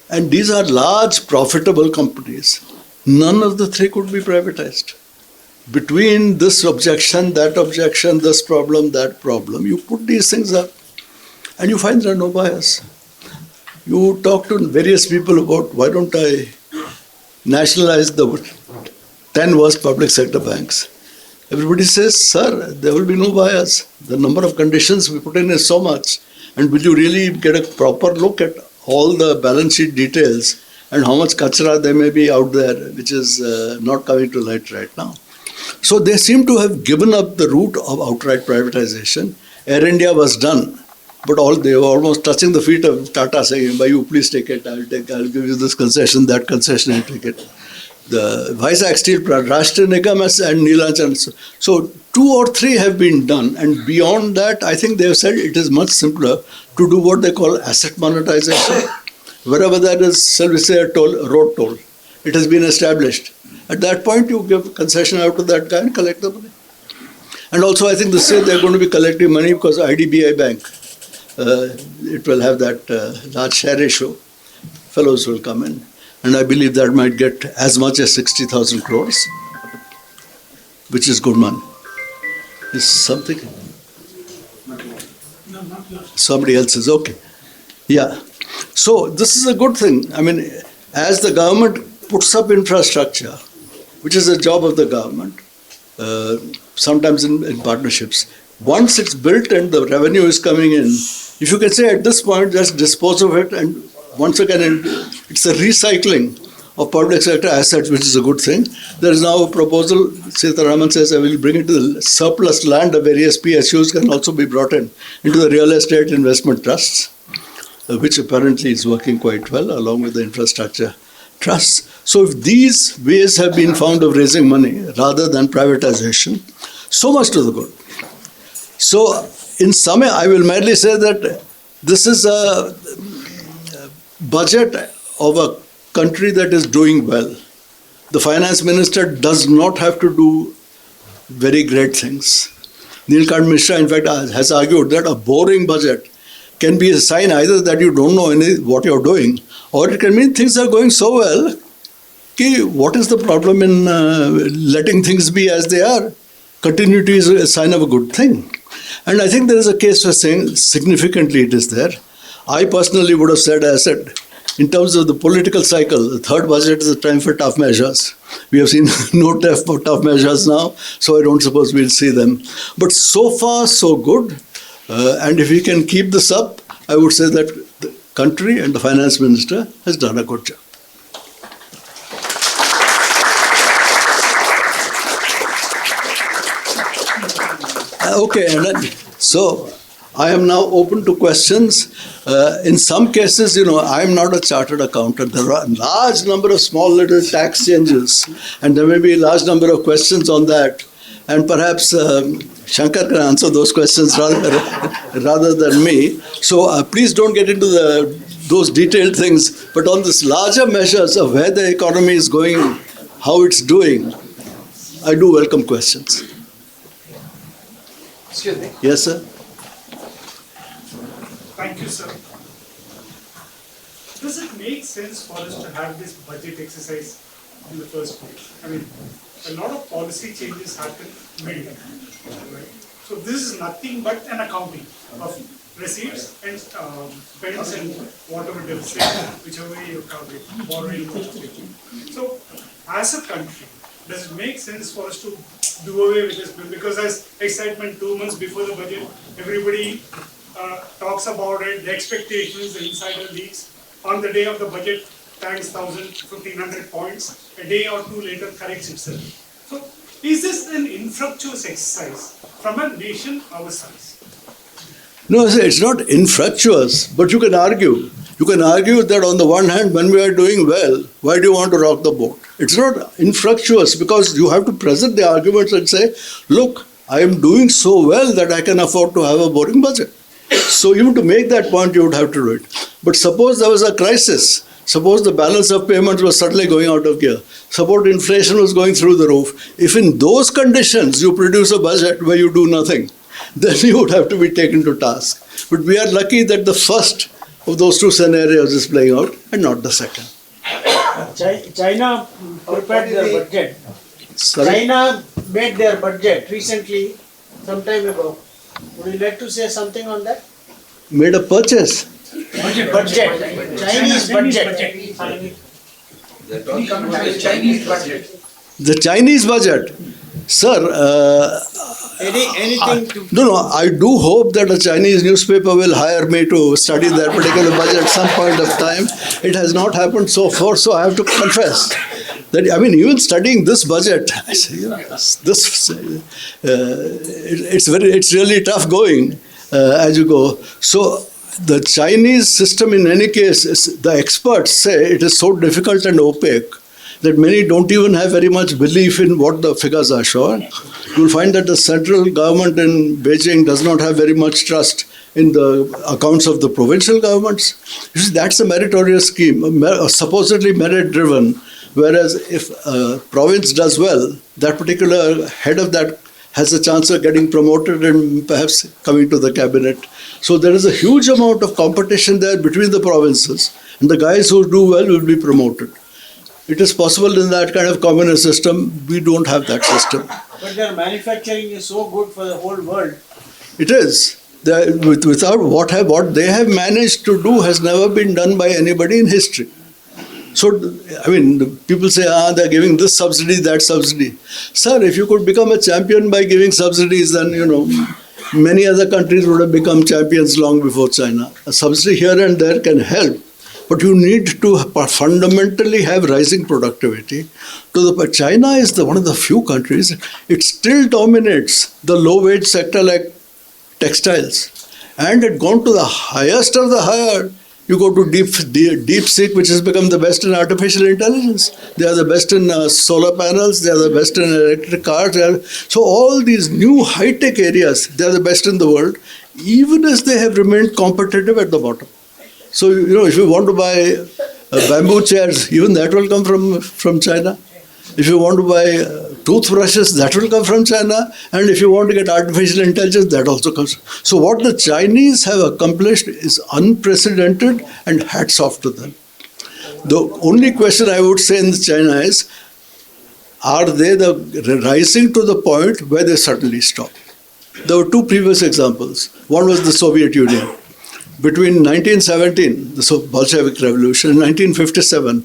And these are large, profitable companies. None of the three could be privatized. Between this objection, this problem, that problem, you put these things up and you find there are no buyers. You talk to various people about why don't I nationalize the 10 worst public sector banks. Everybody says, sir, there will be no buyers. The number of conditions we put in is so much. And will you really get a proper look at all the balance sheet details and how much kachra there may be out there, which is not coming to light right now. So they seem to have given up the route of outright privatization. Air India was done, but they were almost touching the feet of Tata saying, "Bhai, you please take it, I'll give you this concession, that concession, I'll take it." The Vizag Steel Plant, Rashtriya Nigam and Neelachal. So 2 or 3 have been done, and beyond that, I think they have said it is much simpler to do what they call asset monetization. Wherever there is service toll, road toll, it has been established. At that point, you give concession out to that guy and collect the money. And also, I think this year they're going to be collecting money because IDBI Bank, it will have that large share issue. Fellows will come in. And I believe that might get as much as 60,000 crores, which is good money. Is something? Somebody else is okay. Yeah. So this is a good thing. I mean, as the government puts up infrastructure, which is a job of the government, sometimes in partnerships, once it's built and the revenue is coming in, if you can say at this point, just dispose of it, and once again, it's a recycling of public sector assets, which is a good thing. There is now a proposal, Sitaraman says, I will bring it to the surplus land of various PSUs can also be brought into the real estate investment trusts, which apparently is working quite well along with the infrastructure trusts. So if these ways have been found of raising money rather than privatization, so much to the good. So in sum, I will merely say that this is a budget of a country that is doing well. The finance minister does not have to do very great things. Nilkant Mishra, in fact, has argued that a boring budget can be a sign either that you don't know what you're doing, or it can mean things are going so well. What is the problem in letting things be as they are? Continuity is a sign of a good thing. And I think there is a case for saying significantly it is there. I personally would have said, as I said, in terms of the political cycle, the third budget is a time for tough measures. We have seen no tough measures now, so I don't suppose we'll see them. But so far, so good. And if we can keep this up, I would say that the country and the finance minister has done a good job. Okay, and then, so I am now open to questions. In some cases, I am not a chartered accountant. There are a large number of small little tax changes, and there may be a large number of questions on that. And perhaps Shankar can answer those questions rather than me. So please don't get into those detailed things. But on this larger measures of where the economy is going, how it's doing, I do welcome questions. Excuse me. Yes, sir. Thank you, sir. Does it make sense for us to have this budget exercise in the first place? I mean, a lot of policy changes happen midway, right? So this is nothing but an accounting of receipts and spends and whatever deficit, whichever way you calculate, borrowing. So as a country, does it make sense for us to do away with this bill? Because as excitement 2 months before the budget, everybody talks about it, the expectations, the insider leaks. On the day of the budget, tanks 1,000, 1,500 points. A day or two later, corrects itself. So is this an infructuous exercise from a nation our size? No, it's not infructuous, but you can argue. You can argue that on the one hand, when we are doing well, why do you want to rock the boat? It's not infructuous because you have to present the arguments and say, look, I am doing so well that I can afford to have a boring budget. So even to make that point, you would have to do it. But suppose there was a crisis. Suppose the balance of payments was suddenly going out of gear. Suppose inflation was going through the roof. If in those conditions you produce a budget where you do nothing, then you would have to be taken to task. But we are lucky that the first of those two scenarios is playing out and not the second. China prepared their budget. Sorry? China made their budget recently, some time ago. Would you like to say something on that? Made a purchase. Budget. Chinese budget. The Chinese budget. Sir, Anything to no, I do hope that a Chinese newspaper will hire me to study their particular budget at some point of time. It has not happened so far, so I have to confess that, I mean, even studying this budget, I say, you know, it's really tough going as you go. So the Chinese system, in any case, the experts say it is so difficult and opaque that many don't even have very much belief in what the figures are showing. You'll find that the central government in Beijing does not have very much trust in the accounts of the provincial governments. You see, that's a meritorious scheme, supposedly merit-driven, whereas if a province does well, that particular head of that has a chance of getting promoted and perhaps coming to the cabinet. So there is a huge amount of competition there between the provinces, and the guys who do well will be promoted. It is possible in that kind of communist system. We don't have that system. But their manufacturing is so good for the whole world. It is. Without what they have managed to do has never been done by anybody in history. So, I mean, people say, they're giving this subsidy, that subsidy. Sir, if you could become a champion by giving subsidies, then, you know, many other countries would have become champions long before China. A subsidy here and there can help. But you need to fundamentally have rising productivity. China is one of the few countries, it still dominates the low-wage sector like textiles. And it gone to the highest of the higher. You go to DeepSeek, which has become the best in artificial intelligence. They are the best in solar panels. They are the best in electric cars. So all these new high-tech areas, they are the best in the world, even as they have remained competitive at the bottom. So, you know, if you want to buy bamboo chairs, even that will come from China. If you want to buy toothbrushes, that will come from China. And if you want to get artificial intelligence, that also comes. So what the Chinese have accomplished is unprecedented, and hats off to them. The only question I would say in China is, are they rising to the point where they suddenly stop? There were two previous examples. One was the Soviet Union. Between 1917, the Bolshevik Revolution, and 1957,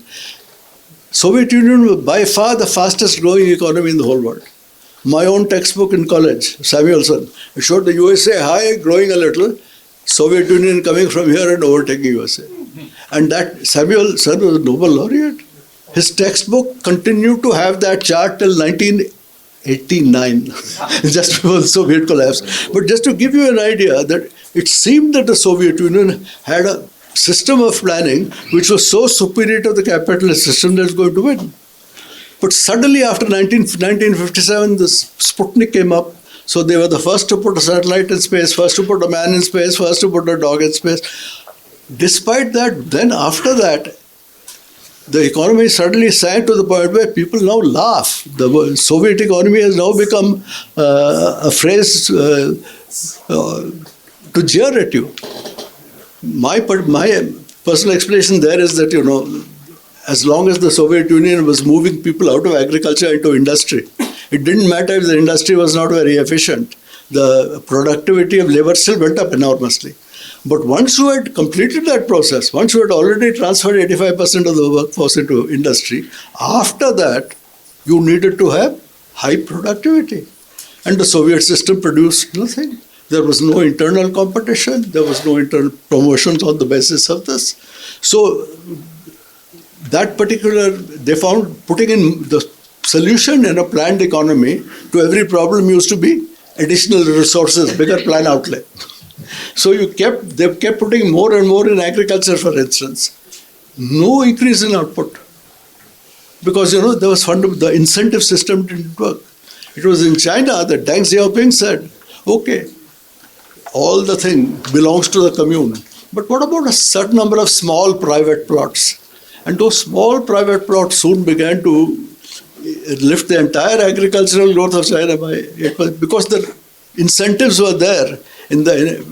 Soviet Union was by far the fastest growing economy in the whole world. My own textbook in college, Samuelson, it showed the USA high, growing a little, Soviet Union coming from here and overtaking USA. And that Samuelson was a Nobel laureate. His textbook continued to have that chart till 1989, just before the Soviet collapse. But just to give you an idea, that it seemed that the Soviet Union had a system of planning which was so superior to the capitalist system that it's going to win. But suddenly after 1957, the Sputnik came up. So they were the first to put a satellite in space, first to put a man in space, first to put a dog in space. Despite that, then after that, the economy suddenly sank to the point where people now laugh. The Soviet economy has now become a phrase to jeer at you. My personal explanation there is that, you know, as long as the Soviet Union was moving people out of agriculture into industry, it didn't matter if the industry was not very efficient. the productivity of labor still went up enormously. But once you had completed that process, once you had already transferred 85% of the workforce into industry, after that, you needed to have high productivity. And the Soviet system produced nothing. There was no internal competition. There was no internal promotions on the basis of this. So that particular, they found putting in the solution in a planned economy to every problem used to be additional resources, bigger plan outlay. So they kept putting more and more in agriculture, for instance. No increase in output. Because, there was the incentive system didn't work. It was in China that Deng Xiaoping said, okay, all the thing belongs to the commune. But what about a certain number of small private plots? And those small private plots soon began to lift the entire agricultural growth of China by 8%, because the incentives were there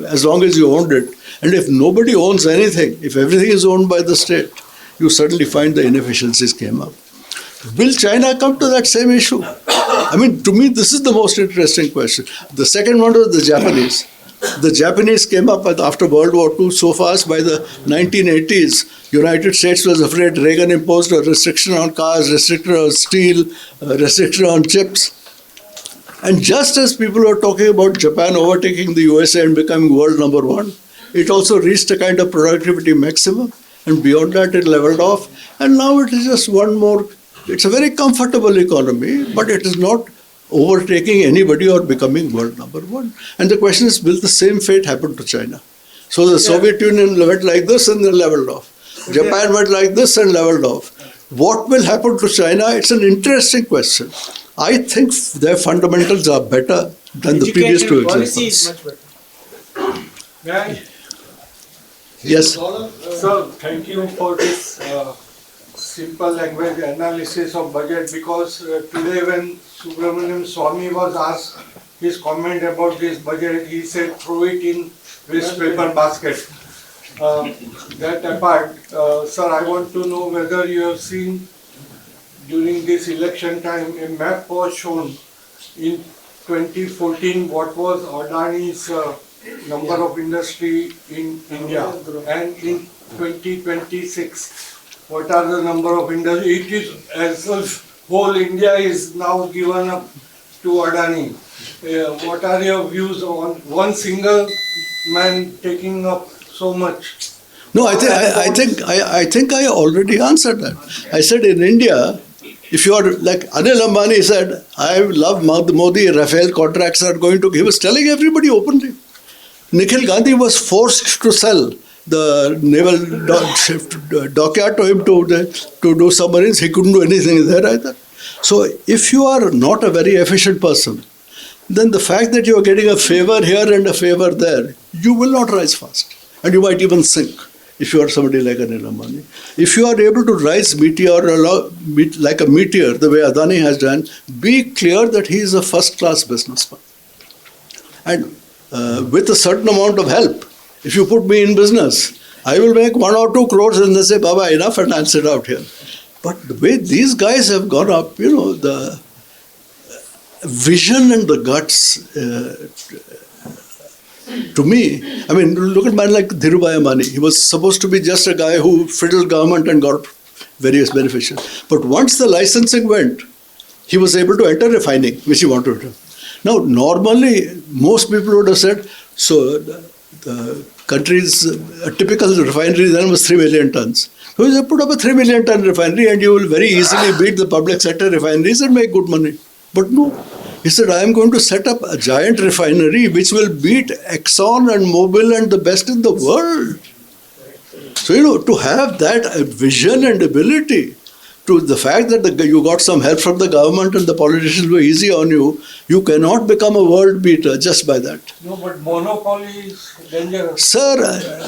as long as you owned it. And if nobody owns anything, if everything is owned by the state, you suddenly find the inefficiencies came up. Will China come to that same issue? I mean, to me, this is the most interesting question. The second one was the Japanese. The Japanese came up after World War II so fast. By the 1980s, United States was afraid Reagan imposed a restriction on cars, restriction on steel, restriction on chips. And just as people were talking about Japan overtaking the USA and becoming world number one, it also reached a kind of productivity maximum. And beyond that, it leveled off. And now it is just one more. It's a very comfortable economy, but it is not overtaking anybody or becoming world number one. And the question is, will the same fate happen to China? So the Soviet Union went like this and then leveled off. Japan went like this and leveled off. What will happen to China? It's an interesting question. I think their fundamentals are better than the previous two policy is examples. much better. May I? Yes. Sir, thank you for this simple language analysis of budget, because today when Subramaniam Swamy was asked his comment about this budget, he said throw it in waste paper basket. That apart, sir, I want to know whether you have seen during this election time a map was shown in 2014 what was Adani's number of industry in India, and in 2026 what are the number of industry. It is as if whole India is now given up to Adani. What are your views on one single man taking up so much? No, I think I already answered that. I said in India, if you are like Anil Ambani said, I love Modi, Rafael contracts are going to, he was telling everybody openly. Nikhil Gandhi was forced to sell the naval dockyard to him to do submarines. He couldn't do anything there either. So if you are not a very efficient person, then the fact that you are getting a favor here and a favor there, you will not rise fast. And you might even sink if you are somebody like Anil Ambani. If you are able to rise like a meteor, the way Adani has done, be clear that he is a first-class businessman. And with a certain amount of help, if you put me in business, I will make 1 or 2 crores and they say, Baba, enough, and I'll sit out here. But the way these guys have gone up, the vision and the guts, to me, I mean, look at a man like Dhirubhai Ambani. He was supposed to be just a guy who fiddled government and got various benefits. But once the licensing went, he was able to enter refining, which he wanted to do. Now, normally, most people would have said, so the country's a typical refinery then was 3 million tons. So you put up a 3 million ton refinery and you will very easily beat the public sector refineries and make good money. But no, he said, I am going to set up a giant refinery which will beat Exxon and Mobil and the best in the world. So, to have that vision and ability, to the fact that you got some help from the government and the politicians were easy on you, you cannot become a world beater just by that. No, but monopoly is dangerous. Sir,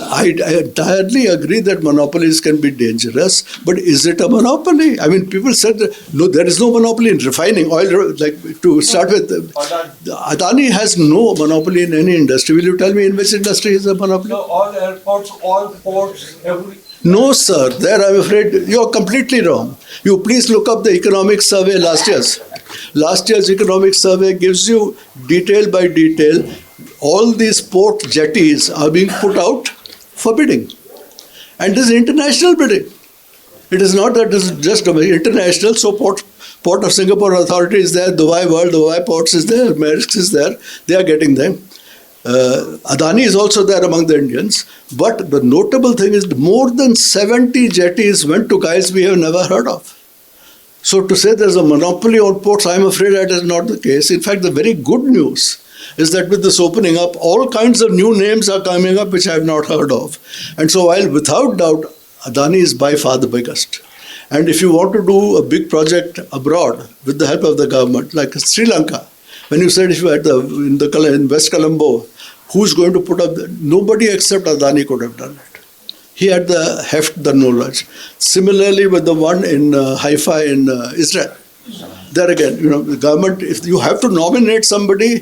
I entirely agree that monopolies can be dangerous, but is it a monopoly? I mean, people said, no, there is no monopoly in refining oil. Like, to start with, Adani has no monopoly in any industry. Will you tell me in which industry is a monopoly? No, all airports, all ports, every... No, sir. There, I'm afraid, you're completely wrong. You please look up the economic survey last year's. Last year's economic survey gives you detail by detail. All these port jetties are being put out for bidding. And this is international bidding. It is not that this is just international. So Port of Singapore Authority is there, Dubai World, Dubai Ports is there, Maersk is there. They are getting them. Adani is also there among the Indians. But the notable thing is more than 70 jetties went to guys we have never heard of. So to say there's a monopoly on ports, I'm afraid that is not the case. In fact, the very good news is that with this opening up, all kinds of new names are coming up which I have not heard of. And so while without doubt, Adani is by far the biggest. And if you want to do a big project abroad with the help of the government, like Sri Lanka, when you said if you had in West Colombo, who's going to put up, nobody except Adani could have done it. He had the heft, the knowledge. Similarly with the one in Haifa in Israel. There again, the government, if you have to nominate somebody,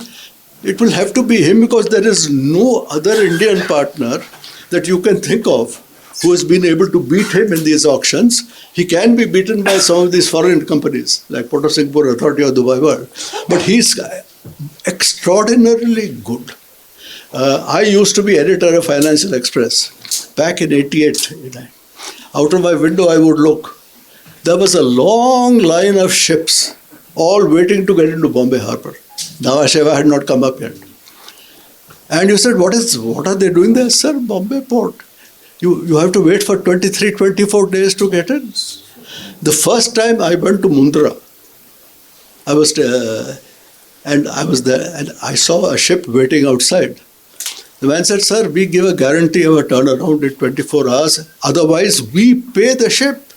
it will have to be him because there is no other Indian partner that you can think of who has been able to beat him in these auctions. He can be beaten by some of these foreign companies like Port of Singapore Authority or Dubai World. But he's extraordinarily good. I used to be editor of Financial Express back in 88. Out of my window I would look. There was a long line of ships all waiting to get into Bombay Harbour. Nhava Sheva had not come up yet. And you said, what are they doing there? Sir, Bombay Port. You have to wait for 23, 24 days to get in. The first time I went to Mundra, I was there and I saw a ship waiting outside. The man said, sir, we give a guarantee of a turnaround in 24 hours. Otherwise, we pay the ship.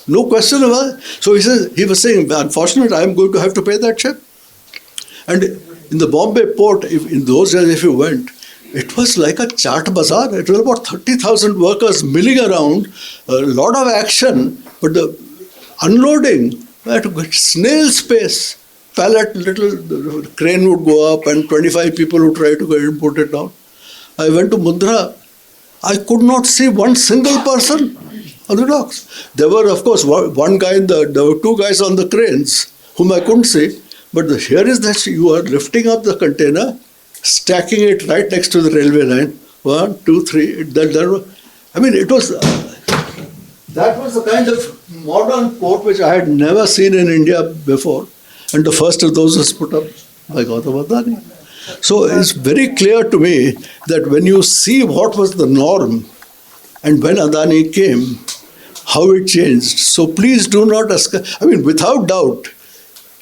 No question about it. So he was saying, unfortunately, I'm going to have to pay that ship. And in the Bombay port, in those days, if you went, it was like a chaat bazaar. It was about 30,000 workers milling around, a lot of action, but the unloading, I had to get snail's pace. Pallet, the crane would go up and 25 people would try to get and put it down. I went to Mundra. I could not see one single person on the docks. There were, of course, one guy, there were two guys on the cranes whom I couldn't see. But here is that you are lifting up the container, stacking it right next to the railway line. 1, 2, 3. It was, that was the kind of modern port which I had never seen in India before. And the first of those was put up by Gautam Adani. So it's very clear to me that when you see what was the norm and when Adani came, how it changed. So please do not ask. Without doubt,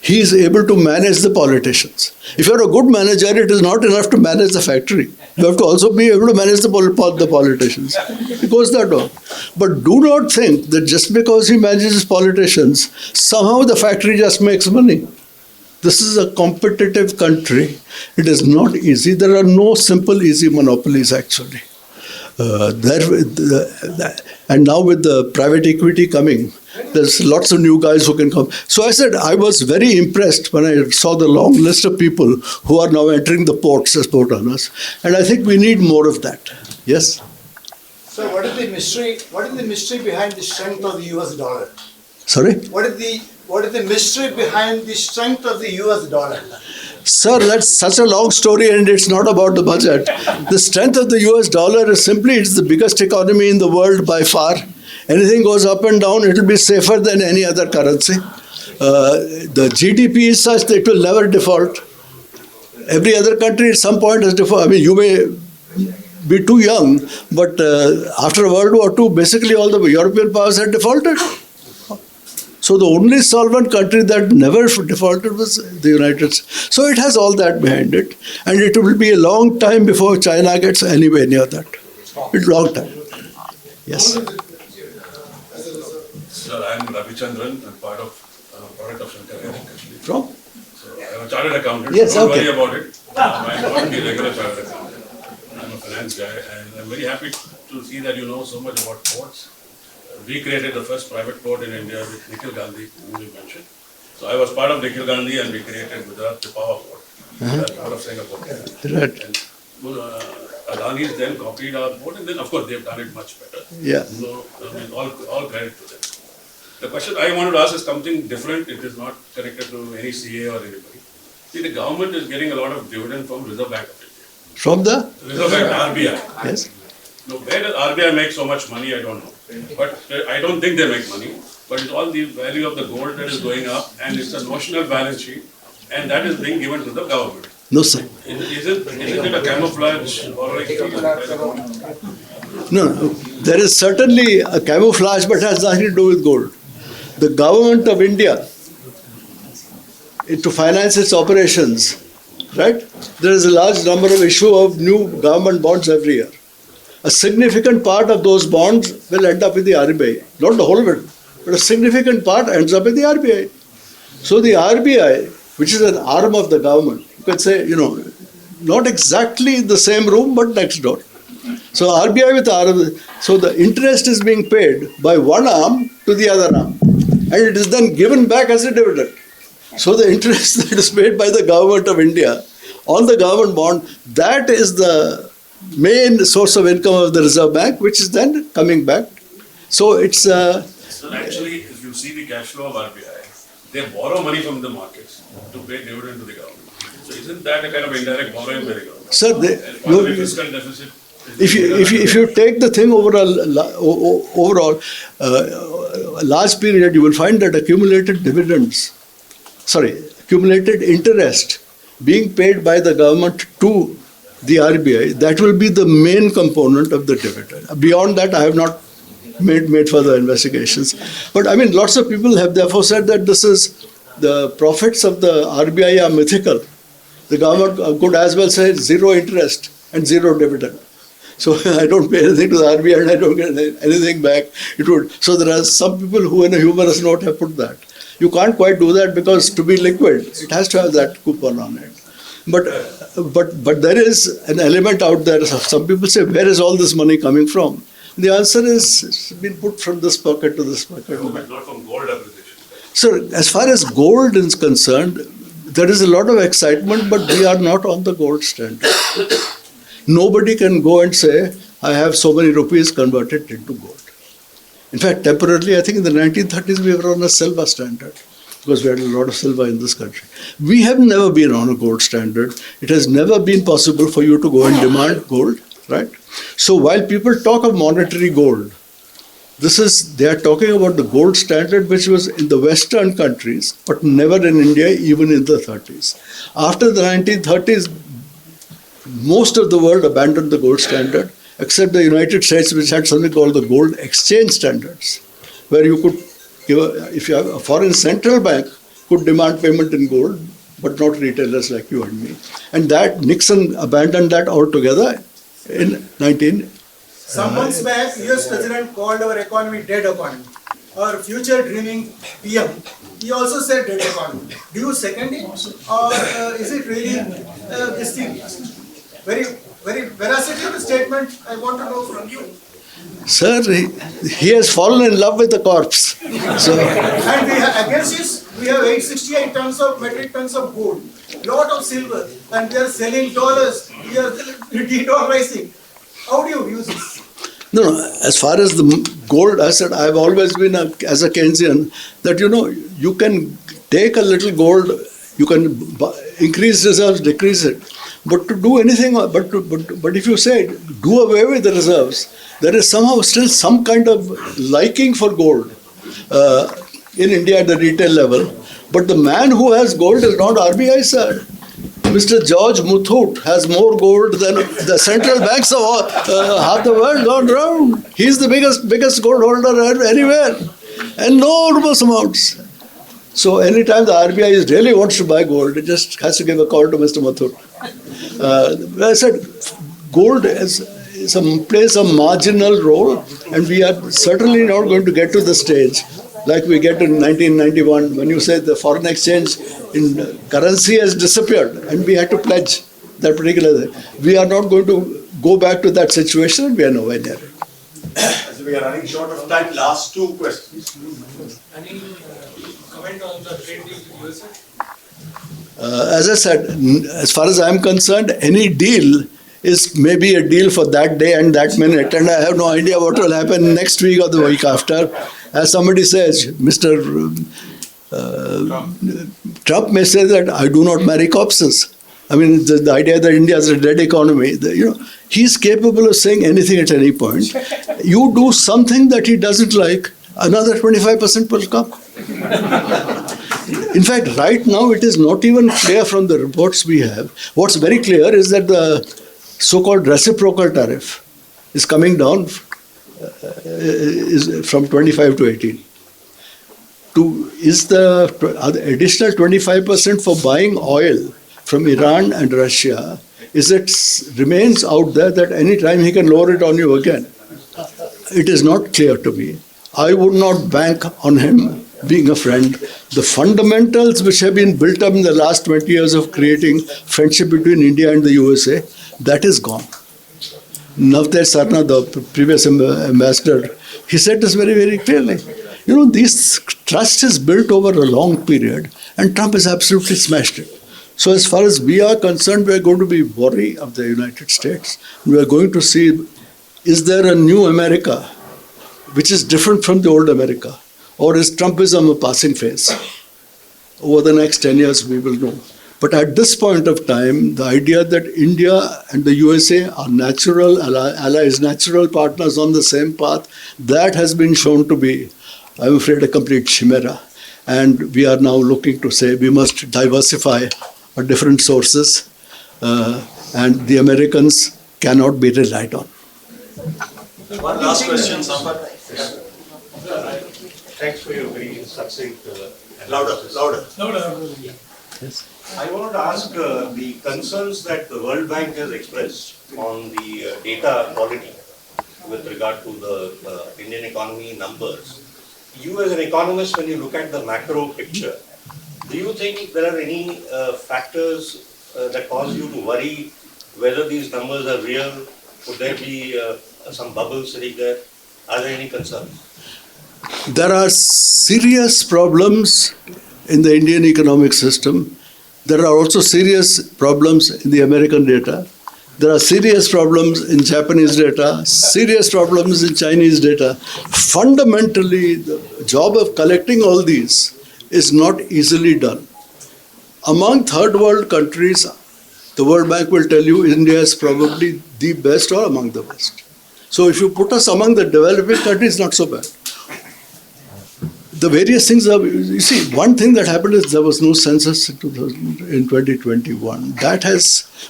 he is able to manage the politicians. If you're a good manager, it is not enough to manage the factory. You have to also be able to manage the politicians. It goes that way. But do not think that just because he manages politicians, somehow the factory just makes money. This is a competitive country. It is not easy. There are no simple, easy monopolies, actually. And now with the private equity coming, there's lots of new guys who can come. So I said I was very impressed when I saw the long list of people who are now entering the ports as port owners. And I think we need more of that. Yes? So what is the mystery behind the strength of the US dollar? Sorry? What is the mystery behind the strength of the US dollar? Sir, that's such a long story and it's not about the budget. The strength of the US dollar is simply it's the biggest economy in the world by far. Anything goes up and down, it will be safer than any other currency. The GDP is such that it will never default. Every other country at some point has defaulted. You may be too young, but after World War II, basically all the European powers had defaulted. So the only solvent country that never defaulted was the United States. So it has all that behind it. And it will be a long time before China gets anywhere near that. It's a long time. Yes. Sir, I am Ravichandran. I'm part of product of Shankar actually. From? So I'm a chartered accountant. Yes, Don't okay. worry about it. I'm not a regular chartered accountant. I'm a finance guy and I'm very happy to see that you know so much about ports. We created the first private port in India with Nikhil Gandhi, whom you mentioned. So I was part of Nikhil Gandhi and we created Gujarat Pipavav Port, Port of Singapore. Right. And Adani's then copied our port and then of course they've done it much better. Yeah. So, all credit to them. The question I wanted to ask is something different. It is not connected to any CA or anybody. See, the government is getting a lot of dividend from Reserve Bank of India. From the? Reserve Bank, RBI. Yes. Now, where does RBI make so much money? I don't know. But I don't think they make money. But it's all the value of the gold that is going up, and it's a notional balance sheet, and that is being given to the government. No, sir. Isn't it a camouflage borrowing? No, there is certainly a camouflage, but has nothing to do with gold. The government of India, to finance its operations, right? There is a large number of issue of new government bonds every year. A significant part of those bonds will end up with the RBI. Not the whole of it, but a significant part ends up with the RBI. So the RBI, which is an arm of the government, you can say, not exactly in the same room, but next door. So RBI with arm, so the interest is being paid by one arm to the other arm, and it is then given back as a dividend. So the interest that is paid by the government of India on the government bond, that is the main source of income of the Reserve Bank, which is then coming back. So it's... So actually, if you see the cash flow of RBI, they borrow money from the markets to pay dividend to the government. So isn't that a kind of indirect borrowing by the government? Sir, Part of the fiscal deficit. if you take the thing over a large period, you will find that accumulated interest being paid by the government to the RBI, that will be the main component of the dividend. Beyond that, I have not made further investigations. But I mean, lots of people have therefore said that the profits of the RBI are mythical. The government could as well say zero interest and zero dividend. So I don't pay anything to the RBI and I don't get anything back. So there are some people who in a humorous note have put that. You can't quite do that because to be liquid, it has to have that coupon on it. But there is an element out there. Some people say, where is all this money coming from? The answer is, it's been put from this pocket to this pocket. But not from gold acquisition. Sir, as far as gold is concerned, there is a lot of excitement, but we are not on the gold standard. Nobody can go and say, I have so many rupees converted into gold. In fact, temporarily, I think in the 1930s, we were on a silver standard because we had a lot of silver in this country. We have never been on a gold standard. It has never been possible for you to go and demand gold, right? So while people talk of monetary gold, they are talking about the gold standard which was in the Western countries, but never in India, even in the 30s. After the 1930s, most of the world abandoned the gold standard, except the United States, which had something called the gold exchange standards, where you could if you have a foreign central bank could demand payment in gold, but not retailers like you and me. And that Nixon abandoned that altogether in 19... Some months back, US President called our economy dead economy. Our future dreaming PM, he also said dead economy. Do you second it? Or is it really this thing? Very veracity of the statement I want to know from you. Sir, he has fallen in love with the corpse. So, And we have, against this, we have 868 metric tons of gold, lot of silver, and we are selling dollars, we are de-dollarizing. How do you use this? no, as far as the gold, I said, I've always been, as a Keynesian, that you can take a little gold, you can increase reserves, decrease it. But to do anything, but if you say do away with the reserves, there is somehow still some kind of liking for gold in India at the retail level. But the man who has gold is not RBI, sir. Mr. George Muthoot has more gold than the central banks of half the world gone round. He's the biggest gold holder anywhere, and no enormous amounts. So anytime the RBI really wants to buy gold, it just has to give a call to Mr. Muthoot. I said, gold plays a marginal role, and we are certainly not going to get to the stage like we get in 1991 when you say the foreign exchange in currency has disappeared and we had to pledge that particular thing. We are not going to go back to that situation, and we are nowhere near it. So we are running short of time. Last two questions. Any comment on the trade deal with USA? As I said, as far as I am concerned, any deal is maybe a deal for that day and that minute, and I have no idea what will happen next week or the week after. As somebody says, Mr. Trump may say that I do not marry corpses. I mean, the idea that India is a dead economy, he's capable of saying anything at any point. You do something that he doesn't like, another 25% will come. In fact, right now it is not even clear from the reports we have. What's very clear is that the so-called reciprocal tariff is coming down is from 25 to 18. Is the additional 25% for buying oil from Iran and Russia, is it remains out there that any time he can lower it on you again? It is not clear to me. I would not bank on him being a friend. The fundamentals which have been built up in the last 20 years of creating friendship between India and the USA, that is gone. Navtej Sarna, the previous ambassador, he said this very, very clearly. This trust is built over a long period, and Trump has absolutely smashed it. So as far as we are concerned, we are going to be wary of the United States. We are going to see, is there a new America which is different from the old America? Or is Trumpism a passing phase? Over the next 10 years, we will know. But at this point of time, the idea that India and the USA are natural allies, natural partners on the same path, that has been shown to be, I'm afraid, a complete chimera. And we are now looking to say we must diversify our different sources, and the Americans cannot be relied on. One last question, Sampath. Thanks for your very succinct. Louder. I wanted to ask the concerns that the World Bank has expressed on the data quality with regard to the Indian economy numbers. You as an economist, when you look at the macro picture, do you think there are any factors that cause you to worry whether these numbers are real? Could there be some bubbles sitting there? Are there any concerns? There are serious problems in the Indian economic system. There are also serious problems in the American data. There are serious problems in Japanese data, serious problems in Chinese data. Fundamentally, the job of collecting all these is not easily done. Among third world countries, the World Bank will tell you India is probably the best or among the best. So if you put us among the developing countries, not so bad. The various things are, you see, one thing that happened is there was no census in 2021. That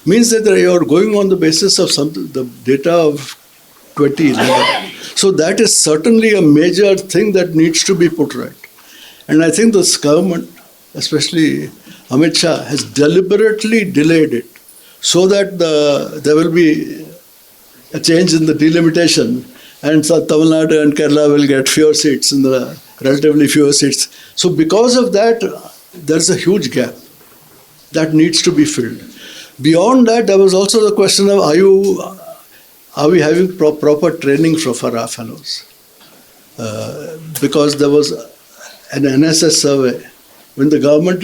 means that you are going on the basis of the data of 2011. So that is certainly a major thing that needs to be put right. And I think this government, especially Amit Shah, has deliberately delayed it so that there will be a change in the delimitation, and so Tamil Nadu and Kerala will get fewer seats in the relatively fewer seats. So because of that, there's a huge gap that needs to be filled. Beyond that, there was also the question of are we having proper training for our fellows? Because there was an NSS survey. When the government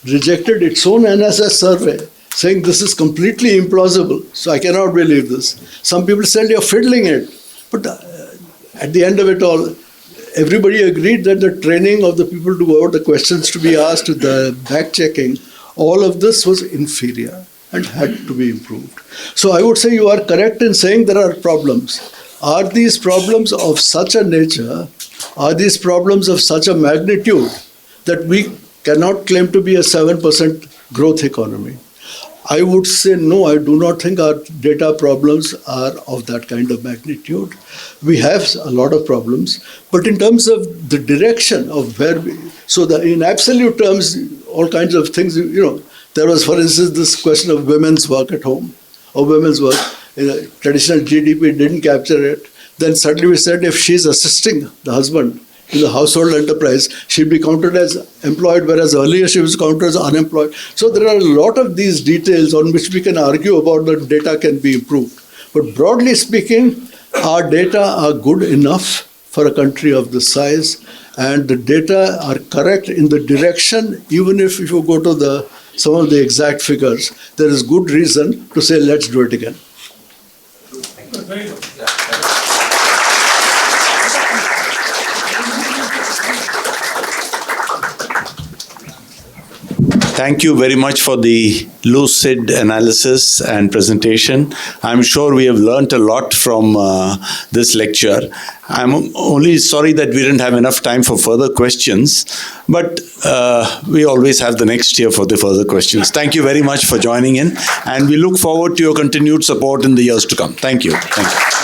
rejected its own NSS survey, saying this is completely implausible, so I cannot believe this. Some people said you're fiddling it. But at the end of it all, everybody agreed that the training of the people to go out, the questions to be asked, the back-checking, all of this was inferior and had to be improved. So I would say you are correct in saying there are problems. Are these problems of such a nature, are these problems of such a magnitude that we cannot claim to be a 7% growth economy? I would say no, I do not think our data problems are of that kind of magnitude. We have a lot of problems, but in terms of the direction of where in absolute terms, all kinds of things, there was, for instance, this question of women's work at home, or women's work. Traditional GDP didn't capture it. Then suddenly we said if she's assisting the husband in the household enterprise, she'd be counted as employed, whereas earlier she was counted as unemployed. So there are a lot of these details on which we can argue about that data can be improved. But broadly speaking, our data are good enough for a country of this size, and the data are correct in the direction, even if you go to the some of the exact figures, there is good reason to say, let's do it again. Very good. Thank you very much for the lucid analysis and presentation. I'm sure we have learnt a lot from this lecture. I'm only sorry that we didn't have enough time for further questions, but we always have the next year for the further questions. Thank you very much for joining in, and we look forward to your continued support in the years to come. Thank you. Thank you.